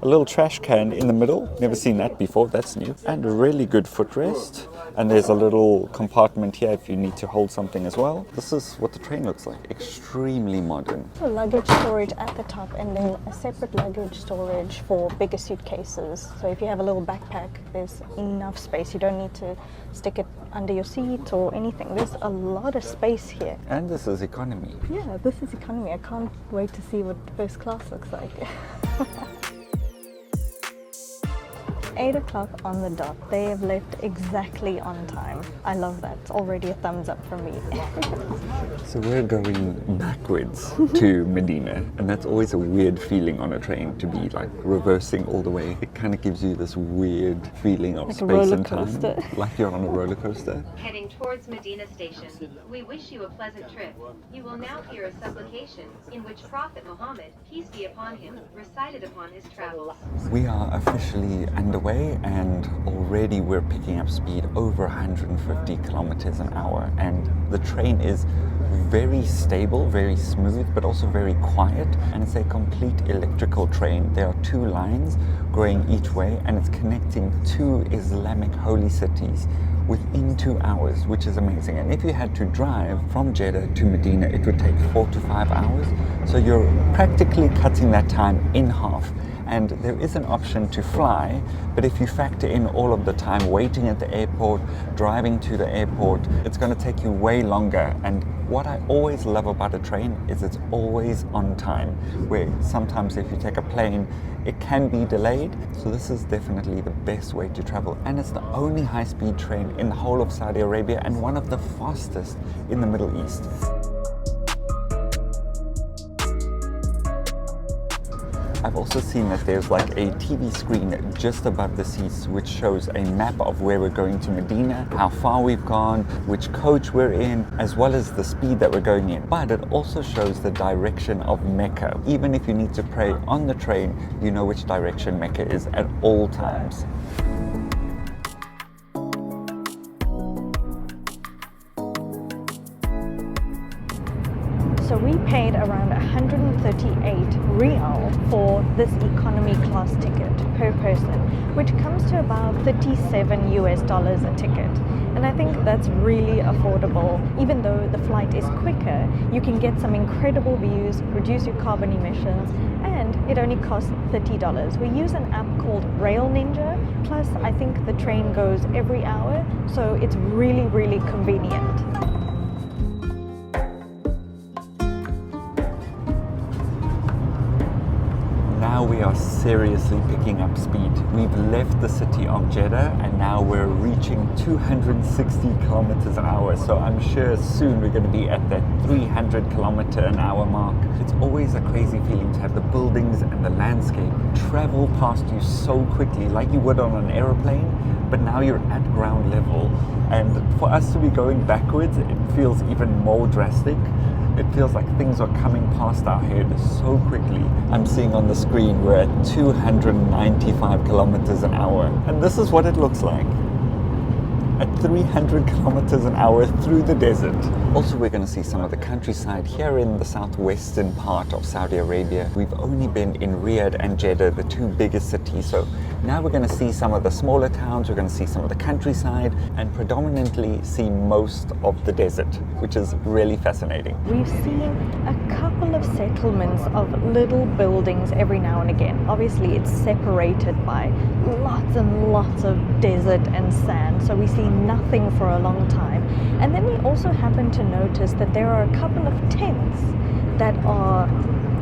A little trash can in the middle. Never seen that before, that's new. And a really good footrest. And there's a little compartment here if you need to hold something as well. This is what the train looks like. Extremely modern. So luggage storage at the top and then a separate luggage storage for bigger suitcases. So if you have a little backpack, there's enough space. You don't need to stick it under your seat or anything. There's a lot of space here. And this is economy. Yeah, this is economy. I can't wait to see what first class looks like. 8 o'clock on the dot. They have left exactly on time. I love that. It's already a thumbs up from me. So we're going backwards to Medina, and that's always a weird feeling on a train, to be like reversing all the way. It kind of gives you this weird feeling of Like a space roller and time, coaster. like you're on a roller coaster. Heading towards Medina Station, we wish you a pleasant trip. You will now hear a supplication in which Prophet Muhammad, peace be upon him, recited upon his travels. We are officially underway, and already we're picking up speed over 150 kilometers an hour, and the train is very stable, very smooth, but also very quiet, and it's a complete electrical train. There are 2 lines going each way, and it's connecting 2 Islamic holy cities within 2 hours, which is amazing. And if you had to drive from Jeddah to Medina, it would take 4 to 5 hours. So you're practically cutting that time in half. and there is an option to fly, but if you factor in all of the time waiting at the airport, driving to the airport, it's going to take you way longer. And what I always love about a train is it's always on time, where sometimes if you take a plane, it can be delayed. So this is definitely the best way to travel, and it's the only high-speed train in the whole of Saudi Arabia and one of the fastest in the Middle East. I've also seen that there's like a TV screen just above the seats which shows a map of where we're going to Medina, how far we've gone, which coach we're in, as well as the speed that we're going in. But it also shows the direction of Mecca. Even if you need to pray on the train, you know which direction Mecca is at all times. So we paid around 138 Riyal for this economy class ticket per person, which comes to about $37 a ticket. And I think that's really affordable. Even though the flight is quicker, you can get some incredible views, reduce your carbon emissions, and it only costs $30. We use an app called Rail Ninja, plus I think the train goes every hour, so it's really, really convenient. Now we are seriously picking up speed. We've left the city of Jeddah and now we're reaching 260 kilometers an hour. So I'm sure soon we're going to be at that 300 kilometer an hour mark. It's always a crazy feeling to have the buildings and the landscape travel past you so quickly, like you would on an aeroplane, but now you're at ground level. And for us to be going backwards, it feels even more drastic. It feels like things are coming past our head so quickly. I'm seeing on the screen we're at 295 kilometers an hour. And this is what it looks like. At 300 kilometers an hour through the desert. Also, we're going to see some of the countryside here in the southwestern part of Saudi Arabia. We've only been in Riyadh and Jeddah, the two biggest cities. So now we're going to see some of the smaller towns, we're going to see some of the countryside, and predominantly see most of the desert, which is really fascinating. We've seen a couple of settlements of little buildings every now and again. Obviously, it's separated by lots and lots of desert and sand, so we see nothing for a long time. And then we also happen to notice that there are a couple of tents that are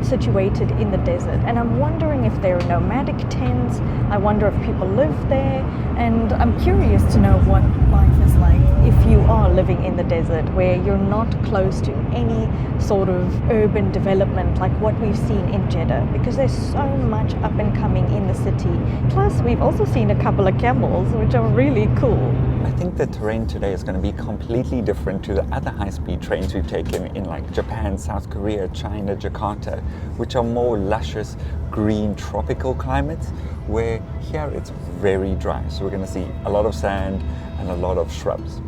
situated in the desert, and I'm wondering if they're nomadic tents. I wonder if people live there, and I'm curious to know what life is like if you are living in the desert where you're not close to any sort of urban development like what we've seen in Jeddah, because there's so much up and coming in the city. Plus we've also seen a couple of camels, which are really cool. I think the terrain today is going to be completely different to the other high-speed trains we've taken in like Japan, South Korea, China, Jakarta, which are more luscious, green, tropical climates, where here it's very dry. So we're going to see a lot of sand and a lot of shrubs.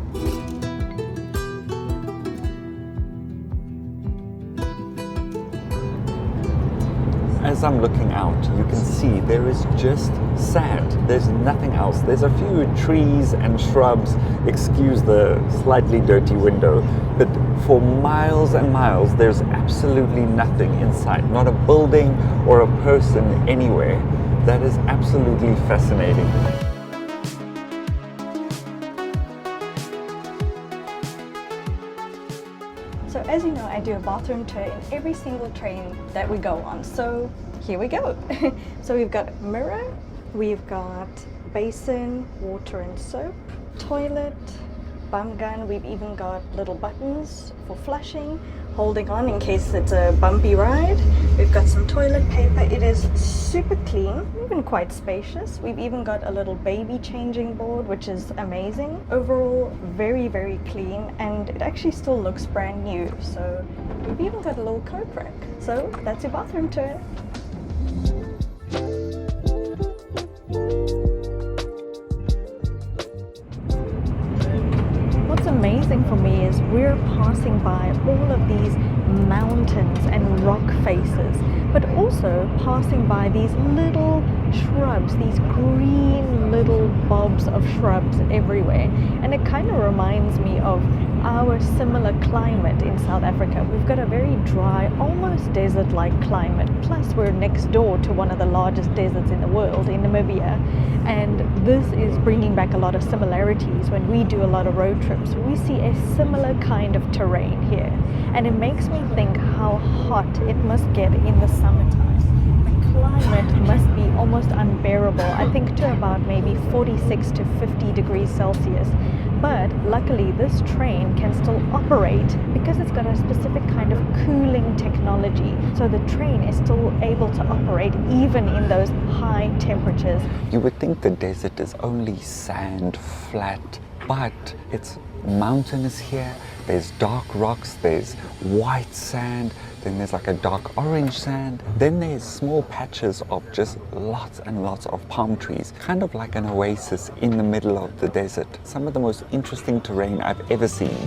As I'm looking out, you can see there is just sand. There's nothing else. There's a few trees and shrubs, excuse the slightly dirty window, but for miles and miles, there's absolutely nothing in sight. Not a building or a person anywhere. That is absolutely fascinating. So as you know, I do a bathroom tour in every single train that we go on. So here we go. So we've got mirror, we've got basin, water and soap, toilet, bum gun. We've even got little buttons for flushing, holding on in case it's a bumpy ride. We've got some toilet paper. It is super clean, even quite spacious. We've even got a little baby changing board, which is amazing. Overall, very, very clean, and it actually still looks brand new. So we've even got a little coat rack. So that's your bathroom tour. What's amazing for me is we're passing by all of these mountains and rock faces, but also passing by these little shrubs, these green little bobs of shrubs everywhere. And it kind of reminds me of our similar climate in South Africa. We've got a very dry, almost desert-like climate. Plus, we're next door to one of the largest deserts in the world, in Namibia. And this is bringing back a lot of similarities. When we do a lot of road trips, we see a similar kind of terrain here. And it makes me think how hot it must get in the summertime. The climate must be almost unbearable, I think to about maybe 46 to 50 degrees Celsius. But luckily this train can still operate because it's got a specific kind of cooling technology. So the train is still able to operate even in those high temperatures. You would think the desert is only sand, flat, but it's mountainous here. There's dark rocks, there's white sand, then there's like a dark orange sand. Then there's small patches of just lots and lots of palm trees, kind of like an oasis in the middle of the desert. Some of the most interesting terrain I've ever seen.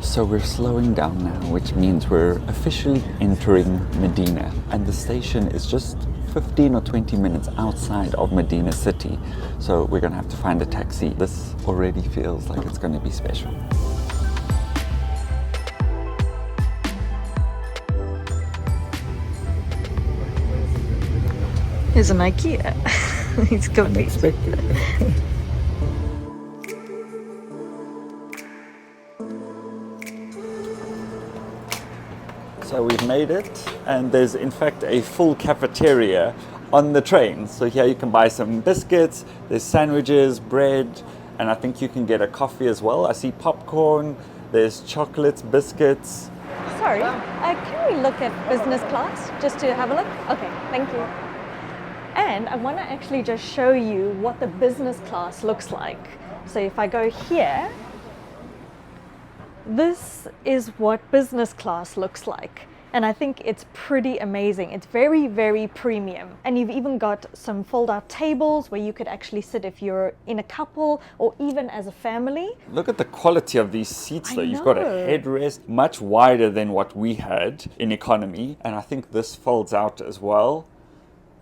So we're slowing down now, which means we're officially entering Medina. And the station is just 15 or 20 minutes outside of Medina city. So we're gonna have to find a taxi. This already feels like it's gonna be special. Here's an IKEA. It's complete. Unexpected. So we've made it, and there's in fact a full cafeteria on the train. So here you can buy some biscuits, there's sandwiches, bread, and I think you can get a coffee as well. I see popcorn, there's chocolates, biscuits. Sorry, can we look at business class just to have a look? Okay, thank you. And I want to actually just show you what the business class looks like. So if I go here, this is what business class looks like. And I think it's pretty amazing. It's very, very premium. And you've even got some fold-out tables where you could actually sit if you're in a couple or even as a family. Look at the quality of these seats though. I You've got a know. headrest much wider than what we had in economy. And I think this folds out as well.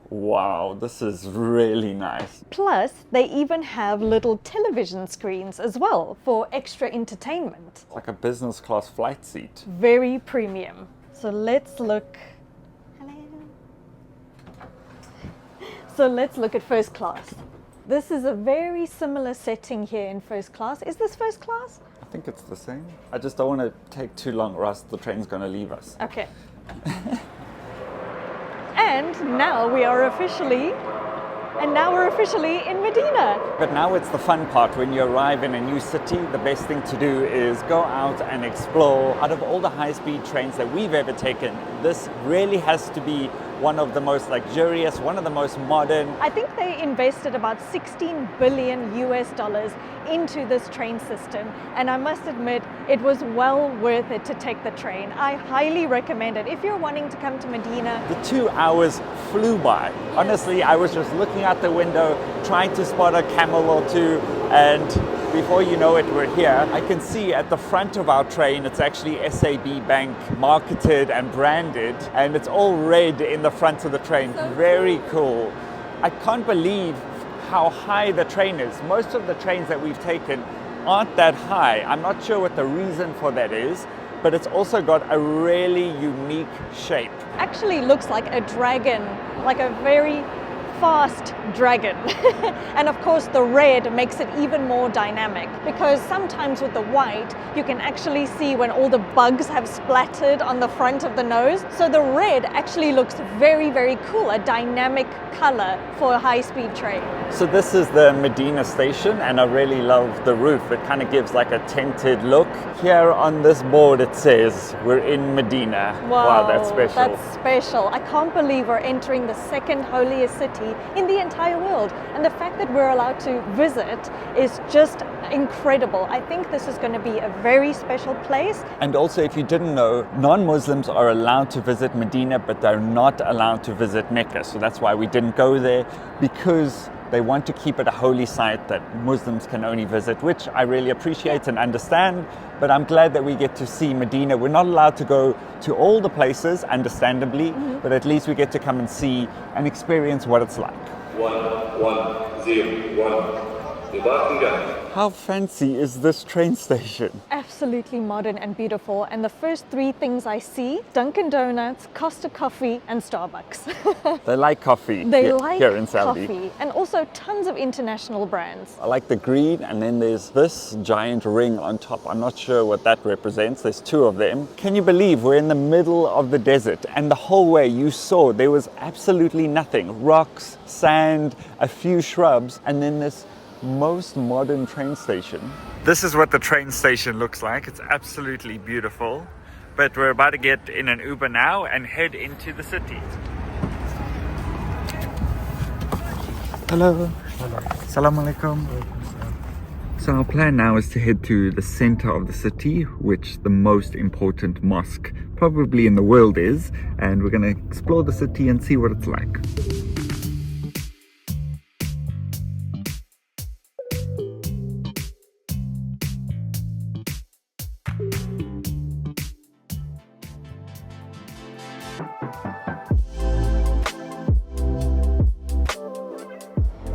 Wow, this is really nice. Plus, they even have little television screens as well for extra entertainment. Like a business class flight seat. Very premium. So let's look. Hello. So let's look at first class. This is a very similar setting here in first class. Is this first class? I think it's the same. I just don't want to take too long or else the train's going to leave us. Okay. And now we're officially in Medina. But now it's the fun part. When you arrive in a new city, the best thing to do is go out and explore. Out of all the high-speed trains that we've ever taken, this really has to be one of the most luxurious, one of the most modern. I think they invested about $16 billion into this train system, and I must admit it was well worth it to take the train. I highly recommend it if you're wanting to come to Medina. The 2 hours flew by. Honestly, I was just looking out the window, trying to spot a camel or two, and before you know it, we're here. I can see at the front of our train, it's actually SAB Bank marketed and branded, and it's all red in the front of the train. Very cool. I can't believe how high the train is. Most of the trains that we've taken aren't that high. I'm not sure what the reason for that is, but it's also got a really unique shape. Actually looks like a dragon, like a very fast dragon. And of course the red makes it even more dynamic, because sometimes with the white you can actually see when all the bugs have splattered on the front of the nose. So the red actually looks very, very cool, a dynamic color for a high-speed train. So this is the Medina station, and I really love the roof. It kind of gives like a tinted look. Here on this board it says we're in Medina. Wow, that's special. That's special. I can't believe we're entering the second holiest city in the entire world, and the fact that we're allowed to visit is just incredible. I think this is going to be a very special place. And also, if you didn't know, non-Muslims are allowed to visit Medina, but they're not allowed to visit Mecca. So that's why we didn't go there, because They want to keep it a holy site that Muslims can only visit, which I really appreciate and understand. But I'm glad that we get to see Medina. We're not allowed to go to all the places, understandably, but at least we get to come and see and experience what it's like. 1101. Departing gun. How fancy is this train station? Absolutely modern and beautiful. And the first three things I see, Dunkin' Donuts, Costa Coffee and Starbucks. They like coffee here in Saudi. Coffee and also tons of international brands. I like the green, and then there's this giant ring on top. I'm not sure what that represents. There's two of them. Can you believe we're in the middle of the desert, and the whole way you saw there was absolutely nothing. Rocks, sand, a few shrubs, and then this most modern train station. This is what the train station looks like. It's absolutely beautiful. But we're about to get in an Uber now and head into the city. Hello. Assalamu alaikum. So our plan now is to head to the center of the city, which the most important mosque probably in the world is, and we're going to explore the city and see what it's like.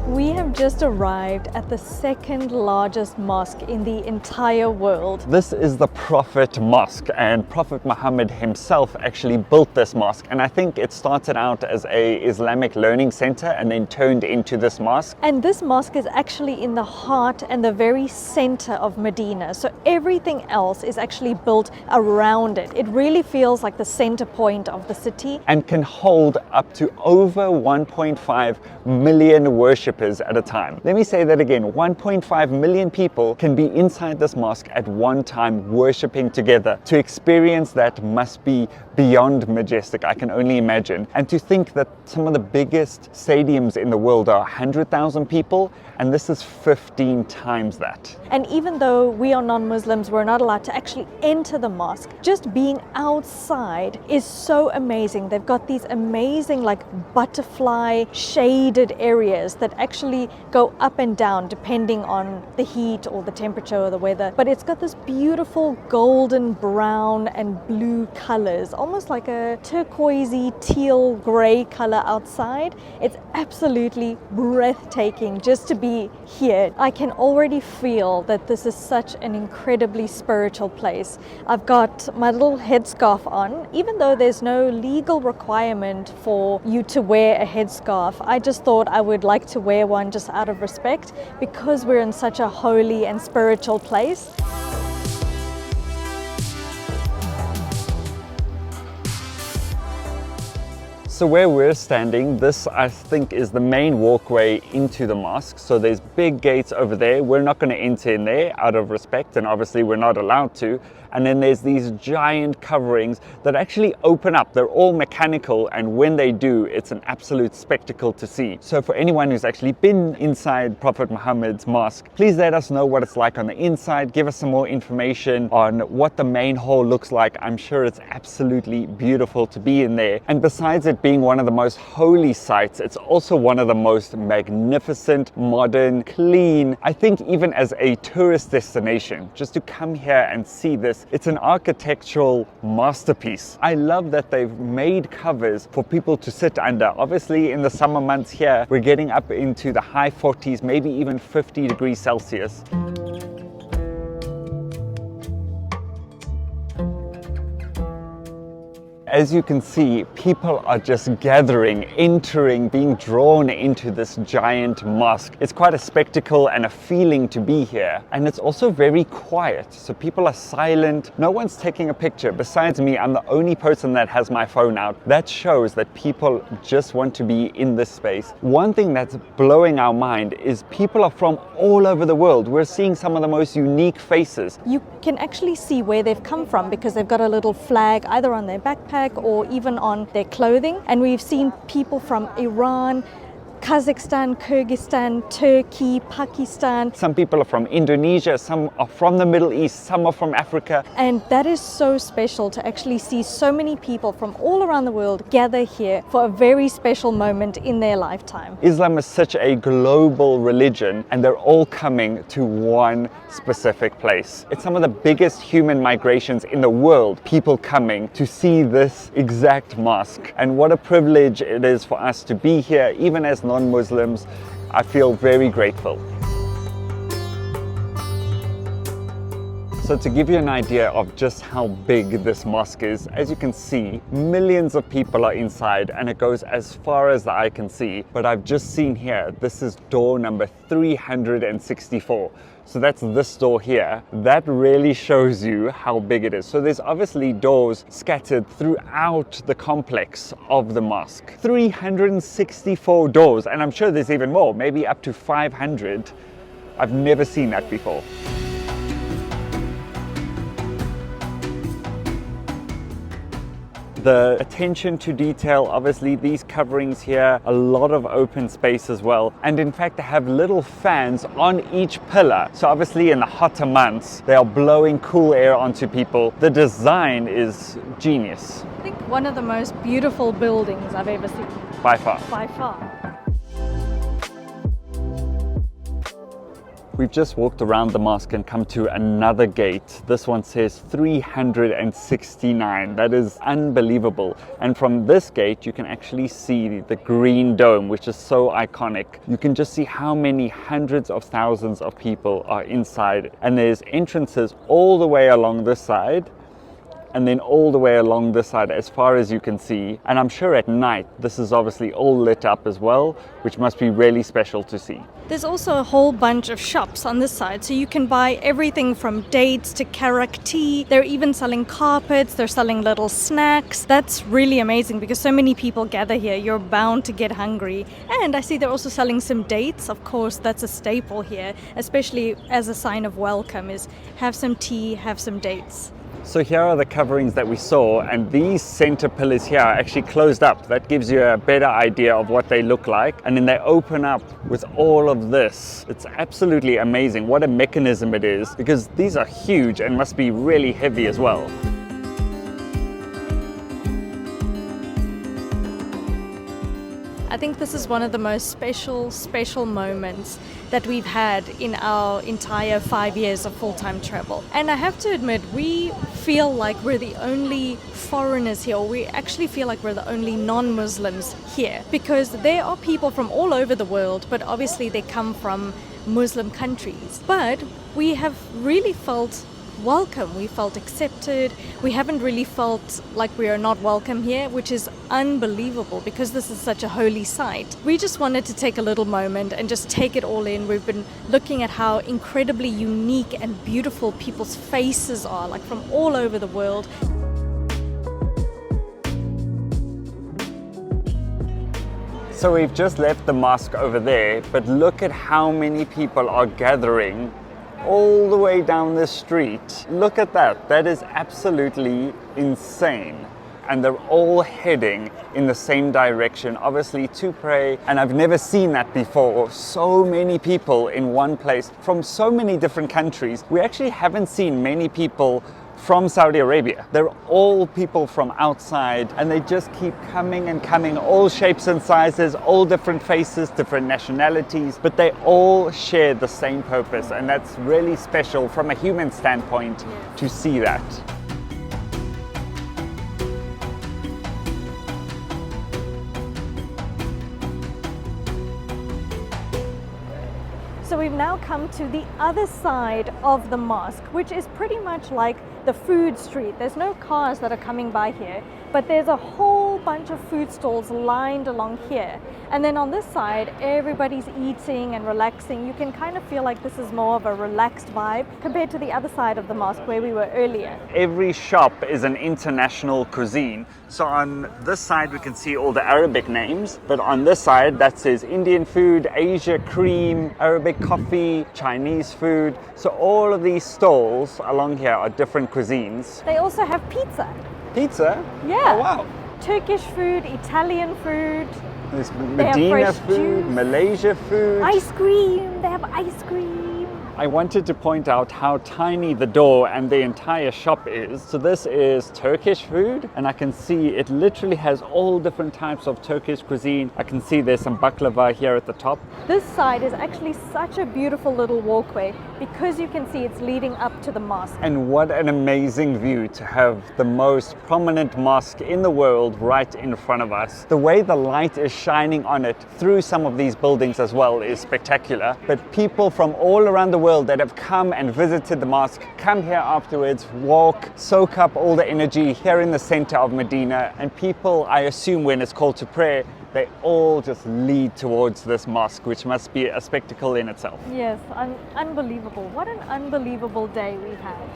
We have just arrived at the second largest mosque in the entire world. This is the Prophet Mosque, and Prophet Muhammad himself actually built this mosque, and I think it started out as a Islamic learning center and then turned into this mosque. And this mosque is actually in the heart and the very center of Medina. So everything else is actually built around it. It really feels like the center point of the city. And can hold up to over 1.5 million worshippers at a time. Let me say that again, 1.5 million people can be inside this mosque at one time worshipping together. To experience that must be beyond majestic, I can only imagine. And to think that some of the biggest stadiums in the world are 100,000 people, and this is 15 times that. And even though we are non-Muslims, we're not allowed to actually enter the mosque. Just being outside is so amazing. They've got these amazing like butterfly shaded areas that actually go up and down depending on the heat or the temperature or the weather. But it's got this beautiful golden brown and blue colors, almost like a turquoisey teal gray color outside. It's absolutely breathtaking just to be here. I can already feel that this is such an incredibly spiritual place. I've got my little headscarf on. Even though there's no legal requirement for you to wear a headscarf, I just thought I would like to wear one just out of respect because we're in such a holy and spiritual place. So where we're standing, this I think is the main walkway into the mosque. So there's big gates over there. We're not going to enter in there out of respect, and obviously we're not allowed to. And then there's these giant coverings that actually open up. They're all mechanical, and when they do, it's an absolute spectacle to see. So for anyone who's actually been inside Prophet Muhammad's mosque, please let us know what it's like on the inside. Give us some more information on what the main hall looks like. I'm sure it's absolutely beautiful to be in there. And besides it being one of the most holy sites, it's also one of the most magnificent, modern, clean, I think even as a tourist destination, just to come here and see this, it's an architectural masterpiece. I love that they've made covers for people to sit under. Obviously in the summer months here, we're getting up into the high 40s, maybe even 50 degrees Celsius. As you can see, people are just gathering, entering, being drawn into this giant mosque. It's quite a spectacle and a feeling to be here. And it's also very quiet. So people are silent. No one's taking a picture. Besides me, I'm the only person that has my phone out. That shows that people just want to be in this space. One thing that's blowing our mind is people are from all over the world. We're seeing some of the most unique faces. You can actually see where they've come from because they've got a little flag either on their backpack or even on their clothing. And we've seen people from Iran, Kazakhstan, Kyrgyzstan, Turkey, Pakistan. Some people are from Indonesia, some are from the Middle East, some are from Africa. And that is so special to actually see so many people from all around the world gather here for a very special moment in their lifetime. Islam is such a global religion and they're all coming to one specific place. It's some of the biggest human migrations in the world, people coming to see this exact mosque. And what a privilege it is for us to be here, even as non-Muslims. I feel very grateful. So to give you an idea of just how big this mosque is, as you can see, millions of people are inside and it goes as far as the eye can see. But I've just seen here, this is door number 364. So that's this door here. That really shows you how big it is. So there's obviously doors scattered throughout the complex of the mosque. 364 doors, and I'm sure there's even more, maybe up to 500. I've never seen that before. The attention to detail, obviously these coverings here, a lot of open space as well. And in fact, they have little fans on each pillar. So obviously in the hotter months, they are blowing cool air onto people. The design is genius. I think one of the most beautiful buildings I've ever seen. By far. By far. We've just walked around the mosque and come to another gate. This one says 369. That is unbelievable. And from this gate, you can actually see the green dome, which is so iconic. You can just see how many hundreds of thousands of people are inside. And there's entrances all the way along this side, and then all the way along this side as far as you can see. And I'm sure at night this is obviously all lit up as well, which must be really special to see. There's also a whole bunch of shops on this side, so you can buy everything from dates to karak tea. They're even selling carpets, they're selling little snacks. That's really amazing because so many people gather here, you're bound to get hungry. And I see they're also selling some dates. Of course, that's a staple here, especially as a sign of welcome, is have some tea, have some dates. So here are the coverings that we saw, and these center pillars here are actually closed up. That gives you a better idea of what they look like. And then they open up with all of this. It's absolutely amazing what a mechanism it is, because these are huge and must be really heavy as well. I think this is one of the most special moments that we've had in our entire 5 years of full-time travel. And I have to admit, we feel like we're the only foreigners here, or we actually feel like we're the only non-Muslims here, because there are people from all over the world, but obviously they come from Muslim countries. But we have really felt welcome, we felt accepted. We haven't really felt like we are not welcome here, which is unbelievable because this is such a holy site. We just wanted to take a little moment and just take it all in. We've been looking at how incredibly unique and beautiful people's faces are, like from all over the world. So we've just left the mosque over there, but look at how many people are gathering all the way down this street. Look at that. That is absolutely insane. And they're all heading in the same direction, obviously to pray. And I've never seen that before. So many people in one place from so many different countries. We actually haven't seen many people from Saudi Arabia. They're all people from outside, and they just keep coming and coming, all shapes and sizes, all different faces, different nationalities, but they all share the same purpose, and that's really special from a human standpoint to see that. So we've now come to the other side of the mosque, which is pretty much like the food street. There's no cars that are coming by here, but there's a whole bunch of food stalls lined along here. And then on this side, everybody's eating and relaxing. You can kind of feel like this is more of a relaxed vibe compared to the other side of the mosque where we were earlier. Every shop is an international cuisine. So on this side, we can see all the Arabic names, but on this side, that says Indian food, Asia cream, Arabic coffee, Chinese food. So all of these stalls along here are different cuisines. They also have pizza. Pizza? Yeah. Oh, wow. Turkish food, Italian food. There's have Medina fresh food, juice. Malaysia food. Ice cream. They have ice cream. I wanted to point out how tiny the door and the entire shop is. So this is Turkish food, and I can see it literally has all different types of Turkish cuisine. I can see there's some baklava here at the top. This side is actually such a beautiful little walkway because you can see it's leading up to the mosque. And what an amazing view to have the most prominent mosque in the world right in front of us. The way the light is shining on it through some of these buildings as well is spectacular. But people from all around the world that have come and visited the mosque come here afterwards, walk, soak up all the energy here in the center of Medina. And people, I assume, when it's called to prayer, they all just lead towards this mosque, which must be a spectacle in itself. Yes, unbelievable. What an unbelievable day we had.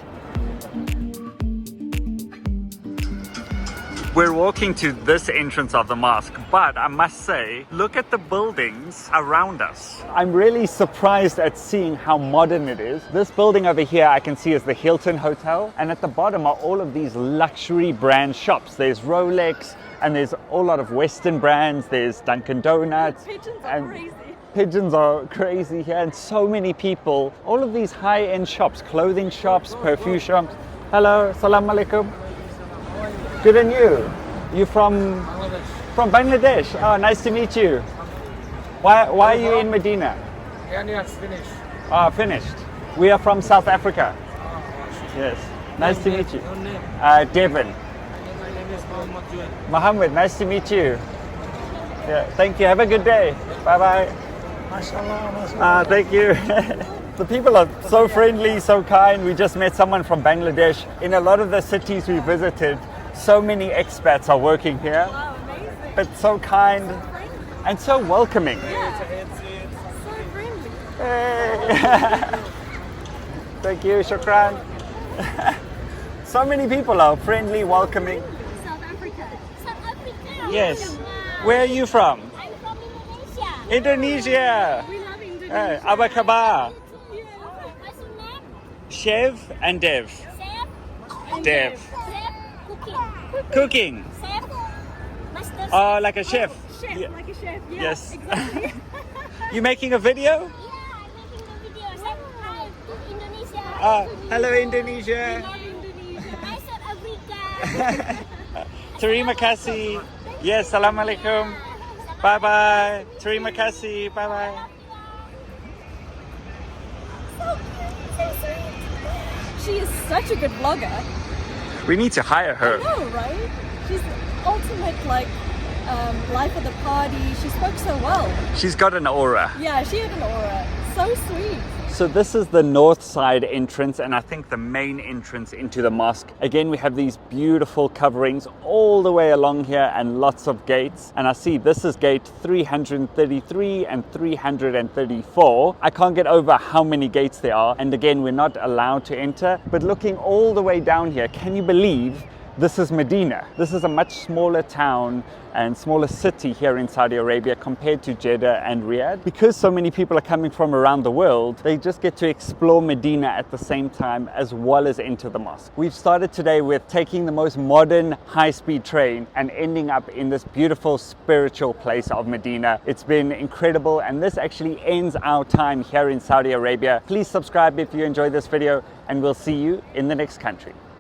We're walking to this entrance of the mosque, but I must say, look at the buildings around us. I'm really surprised at seeing how modern it is. This building over here I can see is the Hilton Hotel, and at the bottom are all of these luxury brand shops. There's Rolex, and there's a whole lot of Western brands. There's Dunkin' Donuts. Pigeons are crazy. Pigeons are crazy here, and so many people. All of these high-end shops, clothing shops, perfume shops. Hello, salam alaikum. Good, and you? You from Bangladesh? Oh, nice to meet you. Why are you in Medina? Yes, finished. Ah, finished. We are from South Africa. Yes. Nice to meet you. Your name? Devon. My name is Mohammed. Mohammed, nice to meet you. Yeah, thank you. Have a good day. Bye bye. Mashallah. Thank you. The people are so friendly, so kind. We just met someone from Bangladesh. In a lot of the cities we visited, so many expats are working here. Wow, amazing. But so kind and so welcoming. So friendly. Hey. Thank you, shukran. So many people are friendly, welcoming. South Africa. South Africa. Yes. Where are you from? I'm from Indonesia. Indonesia. We love Indonesia. Hey, Apa khabar? What's your name? Chev and Dev. Chef. And Dev. Chef. Cooking. Cooking. Chef. Master. Oh, like a chef. Chef, Yeah. like a chef. Yeah, Yes. exactly. You making a video? Yeah, I'm making the video. Say hi to Indonesia. Hello, Indonesia. Love Indonesia. Hi, South Africa. Terima kasih. Yes, salam alaikum. Bye bye. Terima kasih. Bye bye. So sweet. She is such a good vlogger. We need to hire her. I know, right? She's ultimate, like, life of the party. She spoke so well. She's got an aura. Yeah, she had an aura. So sweet. So this is the north side entrance, and I think the main entrance into the mosque. Again, we have these beautiful coverings all the way along here and lots of gates. And I see this is gate 333 and 334. I can't get over how many gates there are. And again, we're not allowed to enter. But looking all the way down here, can you believe this is Medina? This is a much smaller town and smaller city here in Saudi Arabia compared to Jeddah and Riyadh. Because so many people are coming from around the world, they just get to explore Medina at the same time as well as enter the mosque. We've started today with taking the most modern high-speed train and ending up in this beautiful spiritual place of Medina. It's been incredible, and this actually ends our time here in Saudi Arabia. Please subscribe if you enjoyed this video, and we'll see you in the next country.